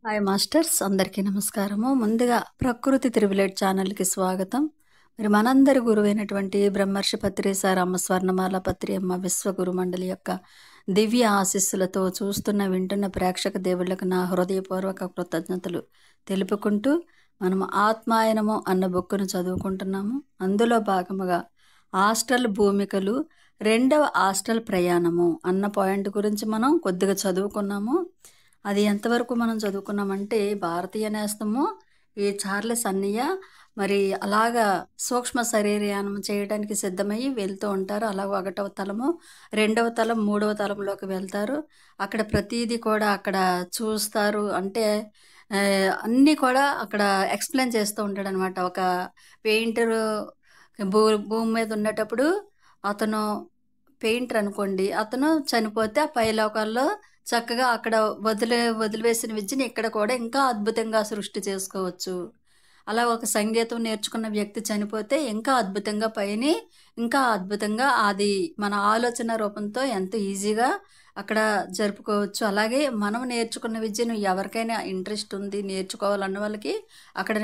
Hi masters, అందరికీ నమస్కారము. ముందుగా ప్రకృతి త్రిబులెట్ ఛానల్కి స్వాగతం. మరి మనందరి గురువైనటువంటి బ్రహ్మర్షి పత్రిసా రామస్వర్ణమాల పత్రి అమ్మ విశ్వగురు మండలి యొక్క దివ్య ఆశీస్సులతో చూస్తున్న వింటున్న ప్రేక్షక దేవుళ్ళకు నా హృదయపూర్వక కృతజ్ఞతలు తెలుపుకుంటూ మనము ఆత్మాయనము అన్న బుక్కును చదువుకుంటున్నాము. అందులో భాగముగా హాస్టల్ భూమికలు, రెండవ హాస్టల్ ప్రయాణము అన్న పాయింట్ గురించి మనం కొద్దిగా చదువుకున్నాము. అది ఎంతవరకు మనం చదువుకున్నామంటే, భారతీయ నేస్తము ఈ చార్లెస్ అన్నయ్య మరి అలాగా సూక్ష్మ శరీరయానం చేయడానికి సిద్ధమయ్యి వెళ్తూ ఉంటారు. అలాగ 1వ తలము, 2వ తలం, 3వ తలంలోకి వెళ్తారు. అక్కడ ప్రతీది కూడా అక్కడ చూస్తారు. అంటే అన్నీ కూడా అక్కడ ఎక్స్ప్లెయిన్ చేస్తూ ఉంటాడు అనమాట. ఒక పెయింటరు భూమి మీద ఉండేటప్పుడు అతను పెయింటర్ అనుకోండి, అతను చనిపోతే ఆ పైలోకాల్లో చక్కగా అక్కడ వదిలివేసిన విద్యని ఇక్కడ కూడా ఇంకా అద్భుతంగా సృష్టి చేసుకోవచ్చు. అలా ఒక సంగీతం నేర్చుకున్న వ్యక్తి చనిపోతే ఇంకా అద్భుతంగా పైని ఇంకా అద్భుతంగా అది మన ఆలోచన రూపంతో ఎంతో ఈజీగా అక్కడ జరుపుకోవచ్చు. అలాగే మనం నేర్చుకున్న విద్యను ఎవరికైనా ఇంట్రెస్ట్ ఉంది నేర్చుకోవాలన్న వాళ్ళకి అక్కడ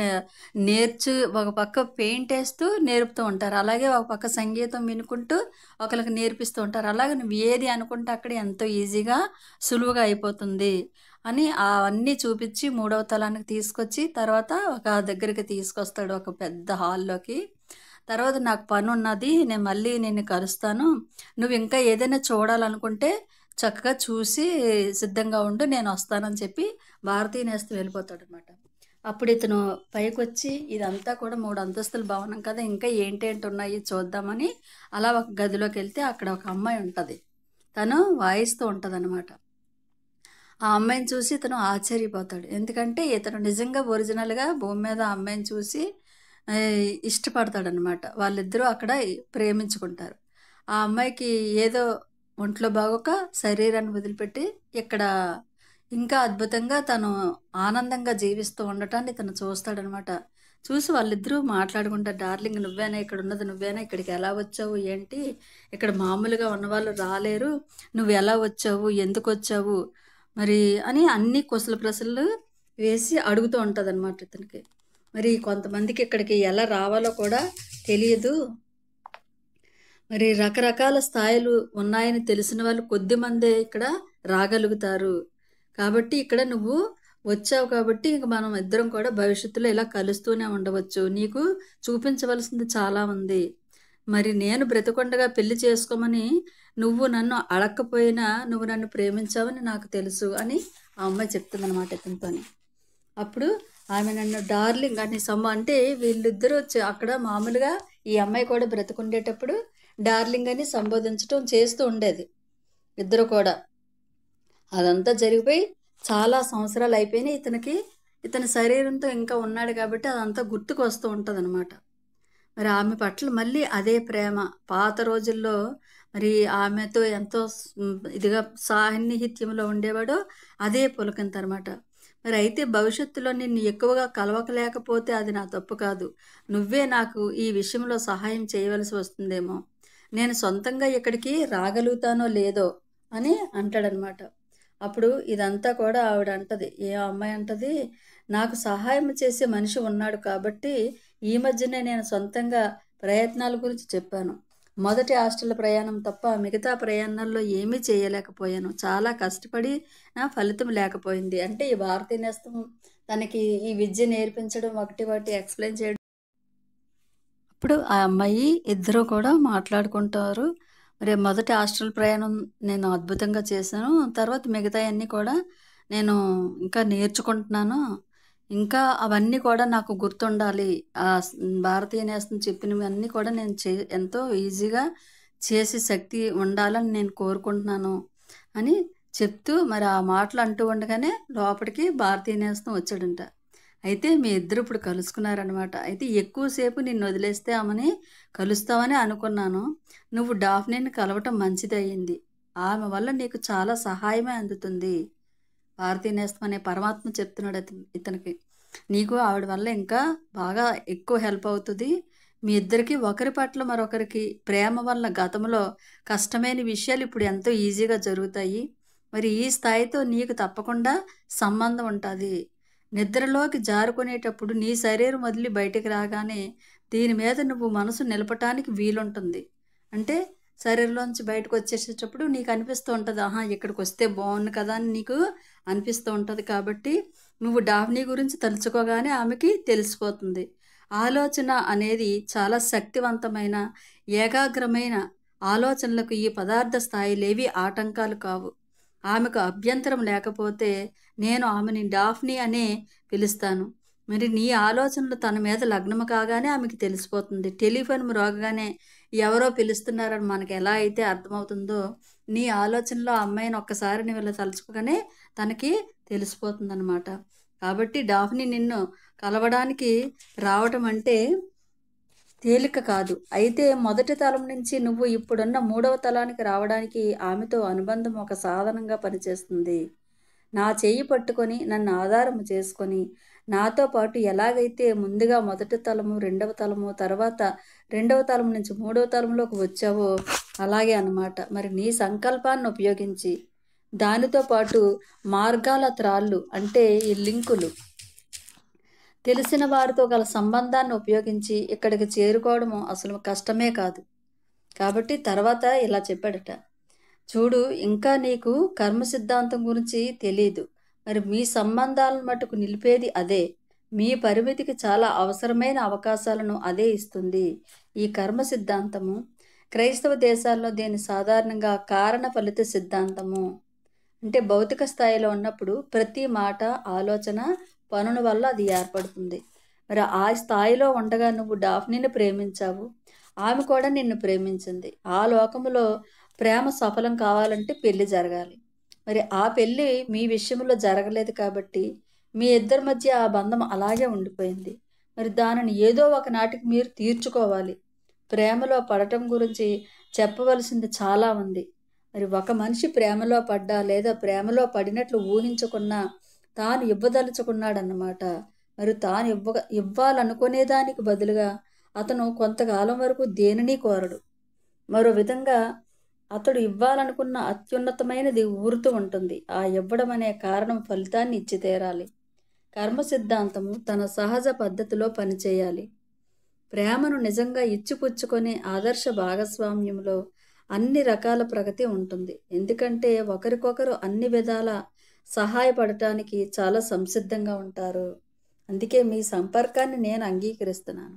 ఒక పక్క పెయింట్ వేస్తూ నేర్పుతూ ఉంటారు. అలాగే ఒక పక్క సంగీతం వినుకుంటూ ఒకరికి నేర్పిస్తూ ఉంటారు. అలాగే నువ్వు ఏది అనుకుంటే అక్కడ ఎంతో ఈజీగా సులువుగా అయిపోతుంది అని అవన్నీ చూపించి 3వ తలానికి తీసుకొచ్చి తర్వాత ఒక దగ్గరికి తీసుకొస్తాడు, ఒక పెద్ద హాల్లోకి. తర్వాత నాకు పని ఉన్నది, నేను మళ్ళీ నిన్ను కలుస్తాను, నువ్వు ఇంకా ఏదైనా చూడాలనుకుంటే చక్కగా చూసి సిద్ధంగా ఉండు, నేను వస్తానని చెప్పి భారతీయ నేస్తం వెళ్ళిపోతాడు అనమాట. అప్పుడు ఇతను పైకి వచ్చి ఇదంతా కూడా 3 అంతస్తుల భవనం కదా, ఇంకా ఏంటేంటి ఉన్నాయి చూద్దామని అలా ఒక గదిలోకి వెళ్తే అక్కడ ఒక అమ్మాయి ఉంటుంది. తను వాయిస్తూ ఉంటుంది అనమాట. ఆ అమ్మాయిని చూసి ఇతను ఆశ్చర్యపోతాడు. ఎందుకంటే ఇతను నిజంగా ఒరిజినల్గా భూమి మీద ఆ అమ్మాయిని చూసి ఇష్టపడతాడనమాట. వాళ్ళిద్దరూ అక్కడ ప్రేమించుకుంటారు. ఆ అమ్మాయికి ఏదో ఒంట్లో బాగోక శరీరాన్ని వదిలిపెట్టి ఇక్కడ ఇంకా అద్భుతంగా తను ఆనందంగా జీవిస్తూ ఉండటాన్ని తను చూస్తాడనమాట. చూసి వాళ్ళిద్దరూ మాట్లాడుకుంటారు, డార్లింగ్ నువ్వేనా ఇక్కడ ఉన్నది, నువ్వేనా ఇక్కడికి ఎలా వచ్చావు, ఏంటి ఇక్కడ మామూలుగా ఉన్నవాళ్ళు రాలేరు, నువ్వు ఎలా వచ్చావు, ఎందుకు వచ్చావు మరి అని అన్ని కుశల ప్రశ్నలు వేసి అడుగుతూ ఉంటుంది అనమాట ఇతనికి. మరి కొంతమందికి ఇక్కడికి ఎలా రావాలో కూడా తెలియదు, మరి రకరకాల స్థాయిలు ఉన్నాయని తెలిసిన వాళ్ళు కొద్దిమందే ఇక్కడ రాగలుగుతారు. కాబట్టి ఇక్కడ నువ్వు వచ్చావు కాబట్టి ఇంక మనం ఇద్దరం కూడా భవిష్యత్తులో ఇలా కలుస్తూనే ఉండవచ్చు. నీకు చూపించవలసింది చాలా ఉంది. మరి నేను బ్రతికొండగా పెళ్లి చేసుకోమని నువ్వు నన్ను అడక్కపోయినా నువ్వు నన్ను ప్రేమించావని నాకు తెలుసు అని ఆ అమ్మాయి చెప్తుందనమాట ఇతనితోని. అప్పుడు ఆమె నన్ను డార్లింగ్ అని అంటే వీళ్ళిద్దరూ అక్కడ మామూలుగా ఈ అమ్మాయి కూడా బ్రతికుండేటప్పుడు డార్లింగ్ అని సంబోధించడం చేస్తూ ఉండేది ఇద్దరు కూడా. అదంతా జరిగిపోయి చాలా సంవత్సరాలు అయిపోయినాయి. ఇతని శరీరంతో ఇంకా ఉన్నాడు కాబట్టి అదంతా గుర్తుకు వస్తూ ఉంటుంది అనమాట. మరి ఆమె పట్ల మళ్ళీ అదే ప్రేమ, పాత రోజుల్లో మరి ఆమెతో ఎంతో ఇదిగా సాన్నిహిత్యంలో ఉండేవాడో అదే పులకింత అనమాట. మరి అయితే భవిష్యత్తులో నిన్ను ఎక్కువగా కలవకలేకపోతే అది నా తప్పు కాదు, నువ్వే నాకు ఈ విషయంలో సహాయం చేయవలసి వస్తుందేమో, నేను సొంతంగా ఇక్కడికి రాగలుగుతానో లేదో అని అంటాడనమాట. అప్పుడు ఇదంతా కూడా ఆవిడ అంటది, ఏ అమ్మాయి అంటది, నాకు సహాయం చేసే మనిషి ఉన్నాడు కాబట్టి ఈ మధ్యనే నేను సొంతంగా ప్రయత్నాల గురించి చెప్పాను. మొదటి హాస్టల్ ప్రయాణం తప్ప మిగతా ప్రయాణాల్లో ఏమీ చేయలేకపోయాను, చాలా కష్టపడి ఫలితం లేకపోయింది. అంటే ఈ భారతీయ నేస్తం తనకి ఈ విద్య నేర్పించడం, ఒకటి ఎక్స్ప్లెయిన్ చేయడం. అప్పుడు ఆ అమ్మాయి ఇద్దరు కూడా మాట్లాడుకుంటారు. మరి మొదటి హాస్టల్ ప్రయాణం నేను అద్భుతంగా చేశాను, తర్వాత మిగతాయన్నీ కూడా నేను ఇంకా నేర్చుకుంటున్నాను, ఇంకా అవన్నీ కూడా నాకు గుర్తుండాలి, భారతీయ నేస్తం చెప్పినవన్నీ కూడా నేను ఎంతో ఈజీగా చేసే శక్తి ఉండాలని నేను కోరుకుంటున్నాను అని చెప్తూ మరి ఆ మాటలు అంటూ ఉండగానే లోపలికి భారతీయ నేస్తం వచ్చాడంట. అయితే మీ ఇద్దరు ఇప్పుడు కలుసుకున్నారనమాట. అయితే ఎక్కువసేపు నిన్ను వదిలేస్తే ఆమెని కలుస్తావని అనుకున్నాను, నువ్వు డాఫ్నీని కలవటం మంచిది అయ్యింది, ఆమె వల్ల నీకు చాలా సహాయమే అందుతుంది. భారతీయ నేస్తం అనే పరమాత్మ చెప్తున్నాడు ఇతనికి, నీకు ఆవిడ వల్ల ఇంకా బాగా ఎక్కువ హెల్ప్ అవుతుంది. మీ ఇద్దరికి ఒకరి పట్ల మరొకరికి ప్రేమ వల్ల గతంలో కష్టమైన విషయాలు ఇప్పుడు ఎంతో ఈజీగా జరుగుతాయి. మరి ఈ స్థాయితో నీకు తప్పకుండా సంబంధం ఉంటుంది. నిద్రలోకి జారుకునేటప్పుడు నీ శరీరం వదిలి బయటికి రాగానే దీని మీద నువ్వు మనసు నిలపటానికి వీలుంటుంది. అంటే శరీరంలోంచి బయటకు వచ్చేసేటప్పుడు నీకు అనిపిస్తూ ఉంటుంది, ఆహా ఇక్కడికి వస్తే బాగుండు కదా అని నీకు అనిపిస్తూ ఉంటుంది. కాబట్టి నువ్వు డాఫ్నీ గురించి తలుచుకోగానే ఆమెకి తెలిసిపోతుంది. ఆలోచన అనేది చాలా శక్తివంతమైన, ఏకాగ్రమైన ఆలోచనలకు ఈ పదార్థ స్థాయిలేవి ఆటంకాలు కావు. ఆమెకు అభ్యంతరం లేకపోతే నేను ఆమెని డాఫ్నీ అనే పిలుస్తాను. మరి నీ ఆలోచనలు తన మీద లగ్నము కాగానే ఆమెకి తెలిసిపోతుంది. టెలిఫోన్ మ్రోగగానే ఎవరో పిలుస్తున్నారని మనకి ఎలా అయితే అర్థమవుతుందో, నీ ఆలోచనలో ఆ అమ్మాయిని ఒక్కసారి నువ్వు ఇలా తలుచుకోగానే తనకి తెలిసిపోతుందన్నమాట. కాబట్టి డాఫ్నీ నిన్ను కలవడానికి రావటం అంటే తేలిక కాదు. అయితే మొదటి తలం నుంచి నువ్వు ఇప్పుడున్న 3వ తలానికి రావడానికి ఆమెతో అనుబంధం ఒక సాధనంగా పనిచేస్తుంది. నా చెయ్యి పట్టుకొని నన్ను ఆధారం చేసుకొని నాతో పాటు ఎలాగైతే ముందుగా మొదటి తలము, 2వ తలము, తర్వాత 2వ తలం నుంచి 3వ తలంలోకి వచ్చావో అలాగే అన్నమాట. మరి నీ సంకల్పాన్ని ఉపయోగించి దానితో పాటు మార్గాల త్రాళ్ళు అంటే ఈ లింకులు, తెలిసిన వారితో గల సంబంధాన్ని ఉపయోగించి ఇక్కడికి చేరుకోవడము అసలు కష్టమే కాదు. కాబట్టి తర్వాత ఇలా చెప్పాడట, చూడు ఇంకా నీకు కర్మ సిద్ధాంతం గురించి తెలీదు. మరి మీ సంబంధాలను మటుకు నిలిపేది అదే. మీ పరిమితికి చాలా అవసరమైన అవకాశాలను అదే ఇస్తుంది. ఈ కర్మ సిద్ధాంతము క్రైస్తవ దేశాల్లో దీన్ని సాధారణంగా కారణ ఫలిత సిద్ధాంతము అంటే భౌతిక స్థాయిలో ఉన్నప్పుడు ప్రతి మాట, ఆలోచన, పనుల వల్ల అది ఏర్పడుతుంది. మరి ఆ స్థాయిలో ఉండగా నువ్వు డాఫ్నీని ప్రేమించావు, ఆమె కూడా నిన్ను ప్రేమించింది. ఆ లోకములో ప్రేమ సఫలం కావాలంటే పెళ్లి జరగాలి. మరి ఆ పెళ్ళి మీ విషయంలో జరగలేదు కాబట్టి మీ ఇద్దరి మధ్య ఆ బంధం అలాగే ఉండిపోయింది. మరి దానిని ఏదో ఒక నాటికి మీరు తీర్చుకోవాలి. ప్రేమలో పడటం గురించి చెప్పవలసింది చాలా ఉంది. మరి ఒక మనిషి ప్రేమలో పడ్డా లేదా ప్రేమలో పడినట్లు ఊహించుకున్నా తాను ఇవ్వదలుచుకున్నాడన్నమాట. మరి తాను ఇవ్వాలనుకునేదానికి బదులుగా అతను కొంతకాలం వరకు దేనిని కోరడు. మరో విధంగా అతడు ఇవ్వాలనుకున్న అత్యున్నతమైనది ఊరుతూ ఉంటుంది. ఆ ఇవ్వడం అనే కారణం ఫలితాన్ని ఇచ్చి తీరాలి. కర్మ సిద్ధాంతము తన సహజ పద్ధతిలో పనిచేయాలి. ప్రేమను నిజంగా ఇచ్చిపుచ్చుకునే ఆదర్శ భాగస్వామ్యంలో అన్ని రకాల ప్రగతి ఉంటుంది. ఎందుకంటే ఒకరికొకరు అన్ని విధాల సహాయపడటానికి చాలా సంసిద్ధంగా ఉంటారు. అందుకే మీ సంపర్కాన్ని నేను అంగీకరిస్తున్నాను.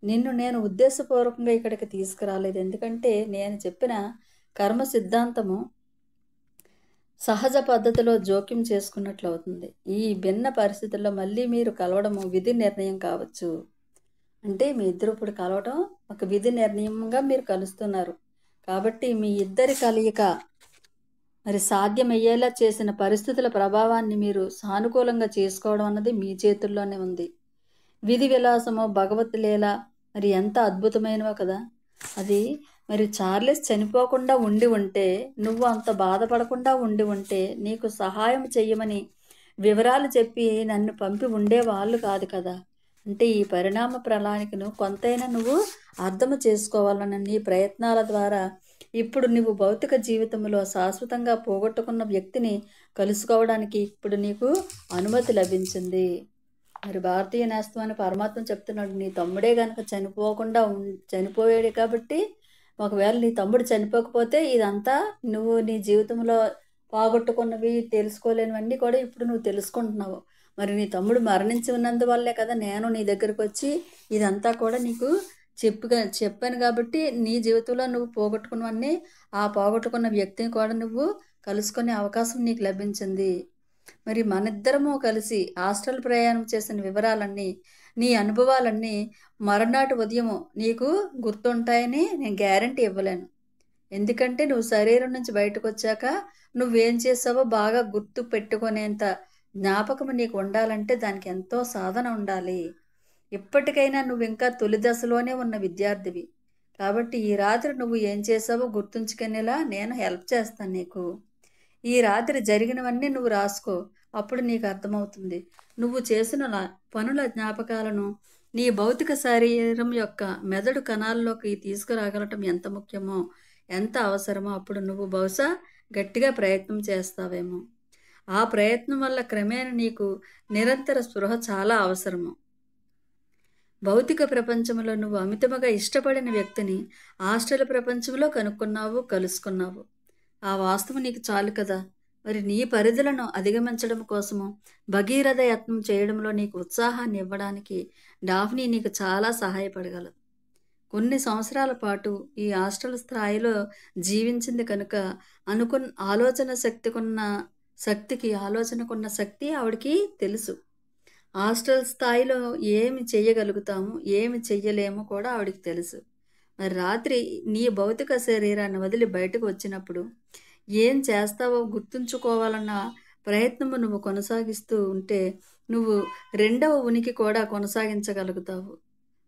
నిన్ను నేను ఉద్దేశపూర్వకంగా ఇక్కడికి తీసుకురాలేదు. ఎందుకంటే నేను చెప్పిన కర్మ సిద్ధాంతము సహజ పద్ధతిలో జోక్యం చేసుకున్నట్లు అవుతుంది. ఈ భిన్న పరిస్థితుల్లో మళ్ళీ మీరు కలవడము విధి నిర్ణయం కావచ్చు. అంటే మీ ఇద్దరు ఇప్పుడు కలవడం ఒక విధి నిర్ణయంగా మీరు కలుస్తున్నారు. కాబట్టి మీ ఇద్దరి కలయిక మరి సాధ్యమయ్యేలా చేసిన పరిస్థితుల ప్రభావాన్ని మీరు సానుకూలంగా చేసుకోవడం అన్నది మీ చేతుల్లోనే ఉంది. విధి విలాసమో భగవత్ లీల మరి ఎంత అద్భుతమైనవో కదా. అది మరి చార్లెస్ చనిపోకుండా ఉండి ఉంటే, నువ్వు అంత బాధపడకుండా ఉండి ఉంటే నీకు సహాయం చెయ్యమని వివరాలు చెప్పి నన్ను పంపి ఉండేవాళ్ళు కాదు కదా. అంటే ఈ పరిణామ ప్రణాళికను కొంతైనా నువ్వు అర్థం చేసుకోవాలన్న నీ ప్రయత్నాల ద్వారా ఇప్పుడు నువ్వు భౌతిక జీవితంలో శాశ్వతంగా పోగొట్టుకున్న వ్యక్తిని కలుసుకోవడానికి ఇప్పుడు నీకు అనుమతి లభించింది. మరి భారతీయ నేస్తం అని పరమాత్మ చెప్తున్నాడు, నీ తమ్ముడే కనుక చనిపోకుండా చనిపోయాడు కాబట్టి, ఒకవేళ నీ తమ్ముడు చనిపోకపోతే ఇదంతా నువ్వు నీ జీవితంలో పోగొట్టుకున్నవి తెలుసుకోలేనివన్నీ కూడా ఇప్పుడు నువ్వు తెలుసుకుంటున్నావు. మరి నీ తమ్ముడు మరణించి ఉన్నందువల్లే కదా నేను నీ దగ్గరకు వచ్చి ఇదంతా కూడా నీకు చెప్పాను. కాబట్టి నీ జీవితంలో నువ్వు పోగొట్టుకున్నవన్నీ ఆ పోగొట్టుకున్న వ్యక్తిని కూడా నువ్వు కలుసుకునే అవకాశం నీకు లభించింది. మరి మనిద్దరము కలిసి హాస్టల్ ప్రయాణం చేసిన వివరాలన్నీ, నీ అనుభవాలన్నీ మరునాటి ఉదయము నీకు గుర్తుంటాయని నేను గ్యారంటీ ఇవ్వలేను. ఎందుకంటే నువ్వు శరీరం నుంచి బయటకు వచ్చాక నువ్వేం చేసావో బాగా గుర్తు పెట్టుకునేంత జ్ఞాపకం నీకు ఉండాలంటే దానికి ఎంతో సాధన ఉండాలి. ఇప్పటికైనా నువ్వు ఇంకా తొలి దశలోనే ఉన్న విద్యార్థివి. కాబట్టి ఈ రాత్రి నువ్వు ఏం చేసావో గుర్తుంచుకునేలా నేను హెల్ప్ చేస్తాను నీకు. ఈ రాత్రి జరిగినవన్నీ నువ్వు రాసుకో. అప్పుడు నీకు అర్థమవుతుంది నువ్వు చేసిన పనుల జ్ఞాపకాలను నీ భౌతిక శరీరం యొక్క మెదడు కణాల్లోకి తీసుకురాగలటం ఎంత ముఖ్యమో, ఎంత అవసరమో. అప్పుడు నువ్వు బహుశా గట్టిగా ప్రయత్నం చేస్తావేమో. ఆ ప్రయత్నం వల్ల క్రమేణా నీకు నిరంతర స్పృహ చాలా అవసరము. భౌతిక ప్రపంచంలో నువ్వు అమితముగా ఇష్టపడిన వ్యక్తిని హాస్టల్ ప్రపంచంలో కనుక్కున్నావు, కలుసుకున్నావు. ఆ వాస్తవం నీకు చాలు కదా! మరి నీ పరిధులను అధిగమించడం కోసము భగీరథ యత్నం చేయడంలో నీకు ఉత్సాహాన్ని ఇవ్వడానికి డాఫ్నీ నీకు చాలా సహాయపడగలదు. కొన్ని సంవత్సరాల పాటు ఈ హాస్టల్ స్థాయిలో జీవించింది కనుక ఆలోచనకున్న శక్తి ఆవిడకి తెలుసు. హాస్టల్ స్థాయిలో ఏమి చెయ్యగలుగుతాము, ఏమి చెయ్యలేమో కూడా ఆవిడకి తెలుసు. మరి రాత్రి నీ భౌతిక శరీరాన్ని వదిలి బయటకు వచ్చినప్పుడు ఏం చేస్తావో గుర్తుంచుకోవాలన్న ప్రయత్నము నువ్వు కొనసాగిస్తూ ఉంటే నువ్వు రెండవ ఉనికి కూడా కొనసాగించగలుగుతావు.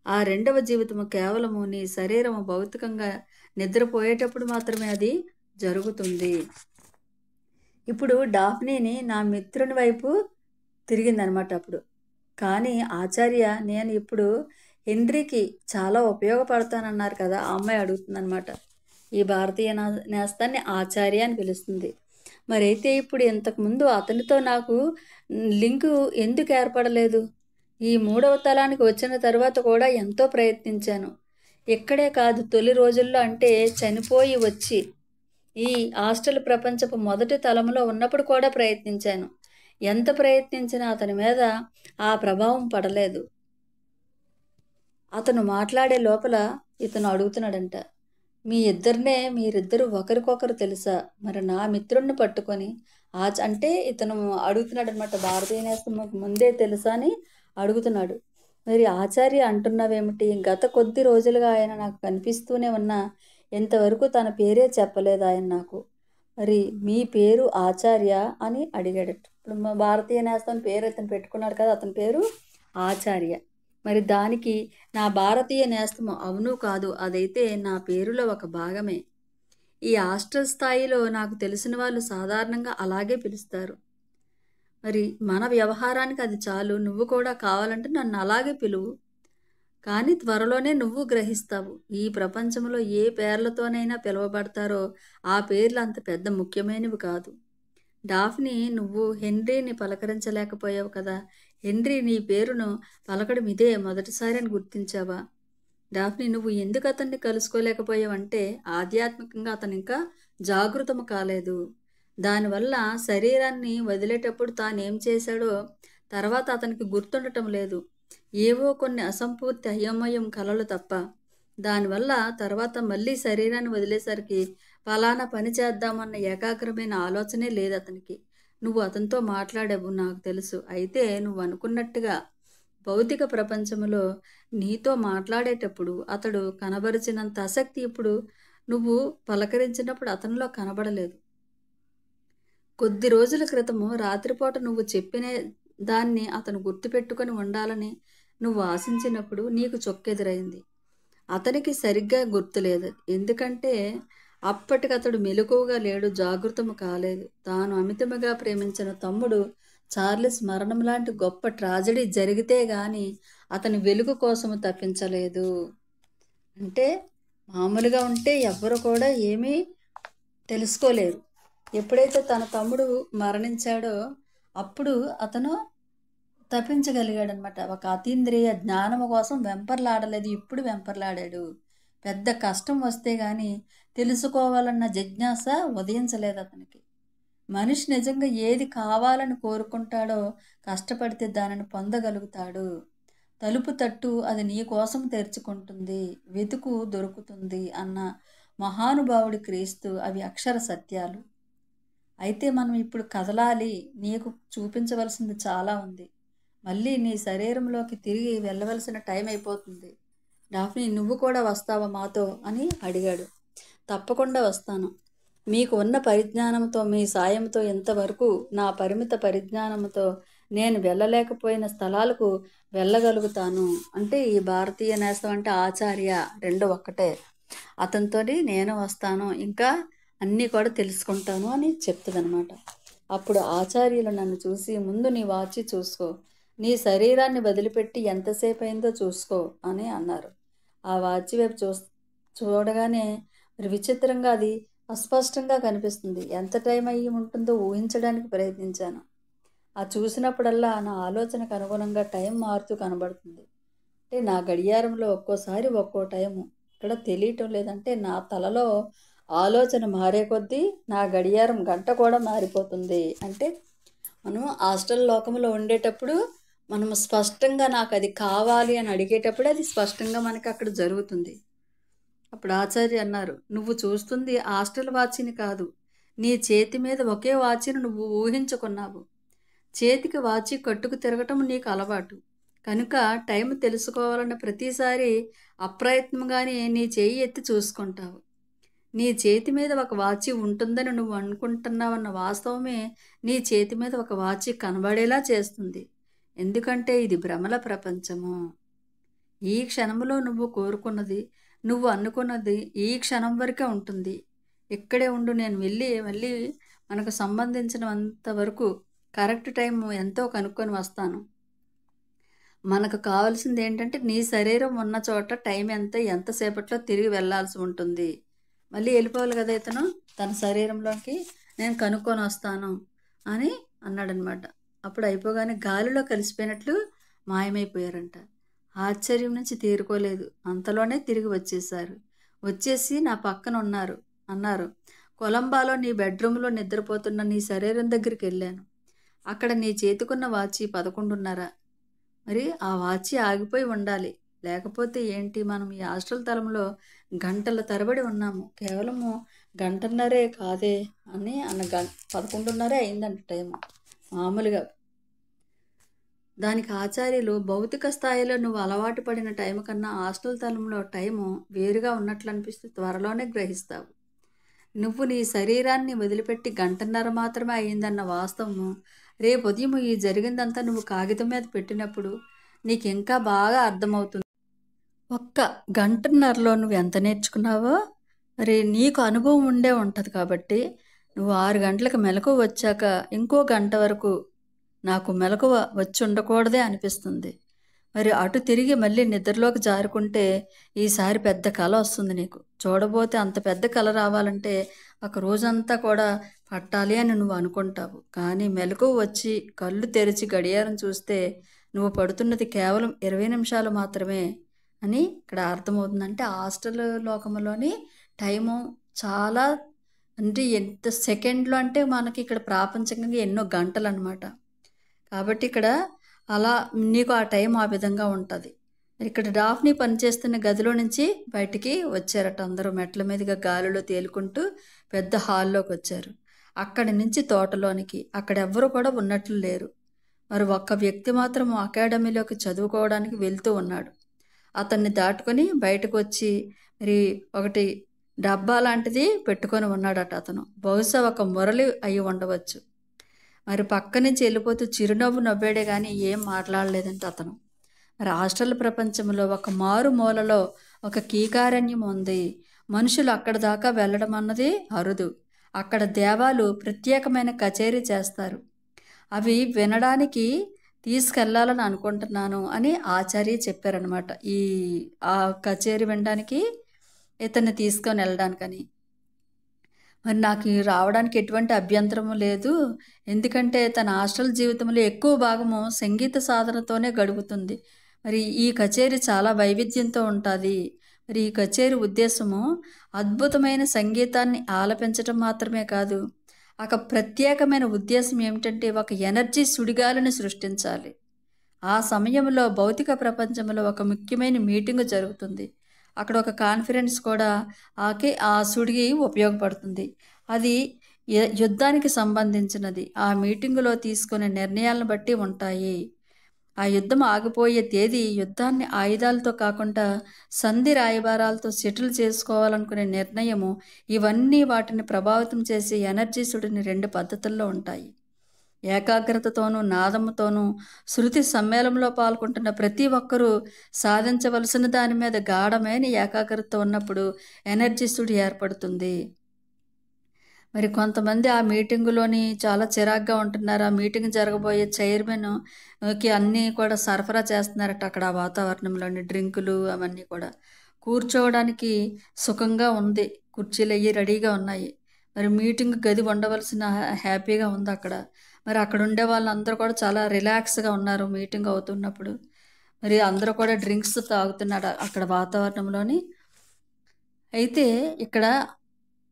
ఆ రెండవ జీవితము కేవలము నీ శరీరము భౌతికంగా నిద్రపోయేటప్పుడు మాత్రమే అది జరుగుతుంది. ఇప్పుడు డాఫ్నీని నా మిత్రుని వైపు తిరిగిందనమాట అప్పుడు. కానీ ఆచార్య, నేను ఇప్పుడు హెన్రీకి చాలా ఉపయోగపడతానన్నారు కదా, ఆ అమ్మాయి అడుగుతుందనమాట. ఈ భారతీయ నేస్తాన్ని ఆచార్య అని పిలుస్తుంది. మరైతే ఇప్పుడు ఇంతకుముందు అతనితో నాకు లింకు ఎందుకు ఏర్పడలేదు? ఈ 3వ తలానికి వచ్చిన తర్వాత కూడా ఎంతో ప్రయత్నించాను. ఇక్కడే కాదు, తొలి రోజుల్లో అంటే చనిపోయి వచ్చి ఈ హాస్టల్ ప్రపంచపు మొదటి తలంలో ఉన్నప్పుడు కూడా ప్రయత్నించాను. ఎంత ప్రయత్నించినా అతని మీద ఆ ప్రభావం పడలేదు. అతను మాట్లాడే లోపల ఇతను అడుగుతున్నాడంట, మీరిద్దరు ఒకరికొకరు తెలుసా? మరి నా మిత్రుడిని పట్టుకొని అంటే ఇతను అడుగుతున్నాడు అనమాట, భారతీయ నేస్తం ముందే తెలుసా అని అడుగుతున్నాడు. మరి ఆచార్య అంటున్నావేమిటి? గత కొద్ది రోజులుగా ఆయన నాకు కనిపిస్తూనే ఉన్నా ఇంతవరకు తన పేరే చెప్పలేదు ఆయన నాకు. మరి మీ పేరు ఆచార్య అని అడిగాడట. ఇప్పుడు మా భారతీయ నేస్తం పేరు ఇతను పెట్టుకున్నాడు కదా, అతని పేరు ఆచార్య. మరి దానికి నా భారతీయ నేస్తము అవును కాదు, అదైతే నా పేరులో ఒక భాగమే. ఈ హాస్టల్ స్థాయిలో నాకు తెలిసిన వాళ్ళు సాధారణంగా అలాగే పిలుస్తారు. మరి మన వ్యవహారానికి అది చాలు. నువ్వు కూడా కావాలంటే నన్ను అలాగే పిలువు. కానీ త్వరలోనే నువ్వు గ్రహిస్తావు, ఈ ప్రపంచంలో ఏ పేర్లతోనైనా పిలువబడతారో ఆ పేర్లు అంత పెద్ద ముఖ్యమైనవి కాదు. డాఫ్నీ, నువ్వు హెన్రీని పలకరించలేకపోయావు కదా. హెన్రీ నీ పేరును పలకడం ఇదే మొదటిసారి అని గుర్తించావా? డాఫ్నీ, నువ్వు ఎందుకు అతన్ని కలుసుకోలేకపోయావంటే ఆధ్యాత్మికంగా అతను ఇంకా జాగృతము కాలేదు. దానివల్ల శరీరాన్ని వదిలేటప్పుడు తానేం చేశాడో తర్వాత అతనికి గుర్తుండటం లేదు. ఏవో కొన్ని అసంపూర్తి అయోమయం కలలు తప్ప. దానివల్ల తర్వాత మళ్ళీ శరీరాన్ని వదిలేసరికి ఫలానా పని చేద్దామన్న ఏకాగ్రమైన ఆలోచనే లేదు అతనికి. నువ్వు అతనితో మాట్లాడావు, నాకు తెలుసు. అయితే నువ్వు అనుకున్నట్టుగా భౌతిక ప్రపంచంలో నీతో మాట్లాడేటప్పుడు అతడు కనబరిచినంత ఆసక్తి ఇప్పుడు నువ్వు పలకరించినప్పుడు అతనిలో కనబడలేదు. కొద్ది రోజుల క్రితము రాత్రిపూట నువ్వు చెప్పిన దాన్ని అతను గుర్తుపెట్టుకొని ఉండాలని నువ్వు ఆశించినప్పుడు నీకు చొక్కెదురైంది. అతనికి సరిగ్గా గుర్తులేదు. ఎందుకంటే అప్పటికతడు మెలకువగా లేడు, జాగృతము కాలేదు. తాను అమితముగా ప్రేమించిన తమ్ముడు చార్లెస్ మరణం లాంటి గొప్ప ట్రాజడీ జరిగితే గాని అతని వెలుగు కోసము తప్పించలేదు. అంటే మామూలుగా ఉంటే ఎవ్వరు కూడా ఏమీ తెలుసుకోలేరు. ఎప్పుడైతే తన తమ్ముడు మరణించాడో అప్పుడు అతను తప్పించగలిగాడనమాట. ఒక అతీంద్రియ జ్ఞానము కోసం వెంపర్లాడలేదు, ఇప్పుడు వెంపర్లాడాడు. పెద్ద కష్టం వస్తే గాని తెలుసుకోవాలన్న జిజ్ఞాస ఉదయించలేదు అతనికి. మనిషి నిజంగా ఏది కావాలని కోరుకుంటాడో కష్టపడితే దానిని పొందగలుగుతాడు. తలుపు తట్టు, అది నీ కోసం తెరుచుకుంటుంది. వెతుకు, దొరుకుతుంది అన్న మహానుభావుడి క్రీస్తు. అవి అక్షర సత్యాలు. అయితే మనం ఇప్పుడు కదలాలి. నీకు చూపించవలసింది చాలా ఉంది. మళ్ళీ నీ శరీరంలోకి తిరిగి వెళ్ళవలసిన టైం అయిపోతుంది. డాఫ్నీ, నువ్వు కూడా వస్తావా మాతో అని అడిగాడు. తప్పకుండా వస్తాను. మీకు ఉన్న పరిజ్ఞానంతో, మీ సాయంతో ఇంతవరకు నా పరిమిత పరిజ్ఞానంతో నేను వెళ్ళలేకపోయిన స్థలాలకు వెళ్ళగలుగుతాను. అంటే ఈ భారతీయ నేస్తం అంటే ఆచార్య రెండు ఒక్కటే. అతనితో నేను వస్తాను, ఇంకా అన్నీ కూడా తెలుసుకుంటాను అని చెప్తుందనమాట. అప్పుడు ఆచార్యులు నన్ను చూసి, ముందు నీ వాచి చూసుకో, నీ శరీరాన్ని వదిలిపెట్టి ఎంతసేపు అయిందో చూసుకో అని అన్నారు. ఆ వాచి వైపు చూడగానే మరి విచిత్రంగా అది అస్పష్టంగా కనిపిస్తుంది. ఎంత టైం అయ్యి ఉంటుందో ఊహించడానికి ప్రయత్నించాను. ఆ చూసినప్పుడల్లా నా ఆలోచనకు అనుగుణంగా టైం మారుతూ కనబడుతుంది. అంటే నా గడియారంలో ఒక్కోసారి ఒక్కో టైము ఇక్కడ తెలియటం లేదంటే నా తలలో ఆలోచన మారే కొద్దీ నా గడియారం గంట కూడా మారిపోతుంది. అంటే మనం హాస్టల్ లోకంలో ఉండేటప్పుడు మనం స్పష్టంగా నాకు అది కావాలి అని అడిగేటప్పుడు అది స్పష్టంగా మనకి అక్కడ జరుగుతుంది. అప్పుడు ఆచార్య అన్నారు, నువ్వు చూస్తుంది హాస్టల్ వాచిని కాదు, నీ చేతి మీద ఒకే వాచిని నువ్వు ఊహించుకున్నావు. చేతికి వాచి కట్టుకు తిరగటం నీకు అలవాటు కనుక టైం తెలుసుకోవాలన్న ప్రతిసారి అప్రయత్నంగానే నీ చేయి ఎత్తి చూసుకుంటావు. నీ చేతి మీద ఒక వాచి ఉంటుందని నువ్వు అనుకుంటున్నావన్న వాస్తవమే నీ చేతి మీద ఒక వాచి కనబడేలా చేస్తుంది. ఎందుకంటే ఇది భ్రమల ప్రపంచము. ఈ క్షణంలో నువ్వు కోరుకున్నది, నువ్వు అనుకున్నది ఈ క్షణం వరకే ఉంటుంది. ఇక్కడే ఉండు, నేను వెళ్ళి మళ్ళీ మనకు సంబంధించినంత వరకు కరెక్ట్ టైం ఎంతో కనుక్కొని వస్తాను. మనకు కావాల్సింది ఏంటంటే నీ శరీరం ఉన్న చోట టైం ఎంతసేపట్లో తిరిగి వెళ్ళాల్సి ఉంటుంది. మళ్ళీ వెళ్ళిపోవాలి కదా ఇతను తన శరీరంలోకి, నేను కనుక్కొని వస్తాను అని అన్నాడనమాట. అప్పుడు అయిపోగానే గాలిలో కలిసిపోయినట్లు మాయమైపోయారంట. ఆశ్చర్యం నుంచి తీరుకోలేదు. అంతలోనే తిరిగి వచ్చేశారు. వచ్చేసి నా పక్కన అన్నారు, కొలంబాలో నీ బెడ్రూమ్లో నిద్రపోతున్న నీ శరీరం దగ్గరికి వెళ్ళాను. అక్కడ నీ చేతికున్న వాచి 11:30. మరి ఆ వాచి ఆగిపోయి ఉండాలి. లేకపోతే ఏంటి, మనం ఈ హాస్టల్ తలంలో గంటల తరబడి ఉన్నాము. కేవలము గంటన్నరే కాదే అని 11:30 అయిందంట టైము మామూలుగా. దానికి ఆచార్యులు, భౌతిక స్థాయిలో నువ్వు అలవాటు పడిన టైం కన్నా హాస్టల్ తలంలో టైము వేరుగా ఉన్నట్లు అనిపిస్తే త్వరలోనే గ్రహిస్తావు. నువ్వు నీ శరీరాన్ని వదిలిపెట్టి గంటన్నర మాత్రమే అయ్యిందన్న వాస్తవము రేపు ఉదయం ఈ జరిగిందంతా నువ్వు కాగితం మీద పెట్టినప్పుడు నీకు ఇంకా బాగా అర్థమవుతుంది. ఒక్క గంటన్నరలో నువ్వు ఎంత నేర్చుకున్నావో మరి నీకు అనుభవం ఉండే ఉంటుంది. కాబట్టి నువ్వు 6 గంటలకు మెలకువ వచ్చాక ఇంకో గంట వరకు నాకు మెలకువ వచ్చి ఉండకూడదే అనిపిస్తుంది. మరి అటు తిరిగి మళ్ళీ నిద్రలోకి జారుకుంటే ఈసారి పెద్ద కళ వస్తుంది నీకు. చూడబోతే అంత పెద్ద కళ రావాలంటే ఒక రోజంతా కూడా పట్టాలి అని నువ్వు అనుకుంటావు. కానీ మెలకువ వచ్చి కళ్ళు తెరిచి గడియారం చూస్తే నువ్వు పడుతున్నది కేవలం 20 నిమిషాలు మాత్రమే అని ఇక్కడ అర్థమవుతుంది. అంటే హాస్టల్ లోకంలోని టైము చాలా, అంటే ఎంత సెకండ్లు అంటే మనకి ఇక్కడ ప్రాపంచికంగా ఎన్నో గంటలు అనమాట. కాబట్టి ఇక్కడ అలా నీకు ఆ టైం ఆ విధంగా ఉంటుంది. ఇక్కడ డాఫ్ని పనిచేస్తున్న గదిలో నుంచి బయటికి వచ్చారట అందరూ. మెట్ల మీదుగా గాలిలో తేలుకుంటూ పెద్ద హాల్లోకి వచ్చారు. అక్కడి నుంచి తోటలోనికి. అక్కడ ఎవ్వరూ కూడా ఉన్నట్లు లేరు. మరి ఒక్క వ్యక్తి మాత్రం అకాడమీలోకి చదువుకోవడానికి వెళ్తూ ఉన్నాడు. అతన్ని దాటుకొని బయటకు వచ్చి మరి ఒకటి డబ్బా లాంటిది పెట్టుకొని ఉన్నాడట అతను. బహుశా ఒక మురళి అయి ఉండవచ్చు. మరి పక్క నుంచి వెళ్ళిపోతూ చిరునవ్వు నవ్వాడే కానీ ఏం మాట్లాడలేదంట అతను. మరి హాస్టల్ ప్రపంచంలో ఒక మారు మూలలో ఒక కీకారణ్యం ఉంది. మనుషులు అక్కడ దాకా వెళ్ళడం అన్నది అరుదు. అక్కడ దేవాలు ప్రత్యేకమైన కచేరీ చేస్తారు. అవి వినడానికి తీసుకెళ్లాలని అనుకుంటున్నాను అని ఆచార్య చెప్పారనమాట. ఆ కచేరీ వినడానికి ఇతన్ని తీసుకొని వెళ్ళడానికని. మరి నాకు రావడానికి ఎటువంటి అభ్యంతరము లేదు. ఎందుకంటే తన హాస్టల్ జీవితంలో ఎక్కువ భాగము సంగీత సాధనతోనే గడుపుతుంది. మరి ఈ కచేరీ చాలా వైవిధ్యంతో ఉంటుంది. మరి ఈ కచేరీ ఉద్దేశము అద్భుతమైన సంగీతాన్ని ఆలపించడం మాత్రమే కాదు, ఒక ప్రత్యేకమైన ఉద్దేశం ఏమిటంటే ఒక ఎనర్జీ సుడిగాలిని సృష్టించాలి. ఆ సమయంలో భౌతిక ప్రపంచంలో ఒక ముఖ్యమైన మీటింగ్ జరుగుతుంది. అక్కడ ఒక కాన్ఫరెన్స్ కూడా ఆ సుడికి ఉపయోగపడుతుంది. అది యుద్ధానికి సంబంధించినది. ఆ మీటింగులో తీసుకునే నిర్ణయాలను బట్టి ఉంటాయి. ఆ యుద్ధం ఆగిపోయే తేదీ, యుద్ధాన్ని ఆయుధాలతో కాకుండా సంధి రాయబారాలతో సెటిల్ చేసుకోవాలనుకునే నిర్ణయము, ఇవన్నీ వాటిని ప్రభావితం చేసే ఎనర్జీ సుడిని 2 పద్ధతుల్లో ఉంటాయి. ఏకాగ్రతతోనూ నాదముతోనూ శృతి సమ్మేళనంలో పాల్గొంటున్న ప్రతి ఒక్కరూ సాధించవలసిన దాని మీద గాఢమైన ఏకాగ్రత ఉన్నప్పుడు ఎనర్జీ సుడి ఏర్పడుతుంది. మరి కొంతమంది ఆ మీటింగులోని చాలా చిరాగ్గా ఉంటున్నారు. ఆ మీటింగ్ జరగబోయే చైర్మన్కి అన్నీ కూడా సరఫరా చేస్తున్నారట. అక్కడ ఆ వాతావరణంలోని డ్రింకులు అవన్నీ కూడా కూర్చోవడానికి సుఖంగా ఉంది. కుర్చీలు అయ్యి రెడీగా ఉన్నాయి. మరి మీటింగ్ గది ఉండవలసిన హ్యాపీగా ఉంది అక్కడ. మరి అక్కడ ఉండే వాళ్ళందరూ కూడా చాలా రిలాక్స్‌గా ఉన్నారు మీటింగ్ అవుతున్నప్పుడు. మరి అందరూ కూడా డ్రింక్స్ తాగుతున్నారు అక్కడ వాతావరణంలోని. అయితే ఇక్కడ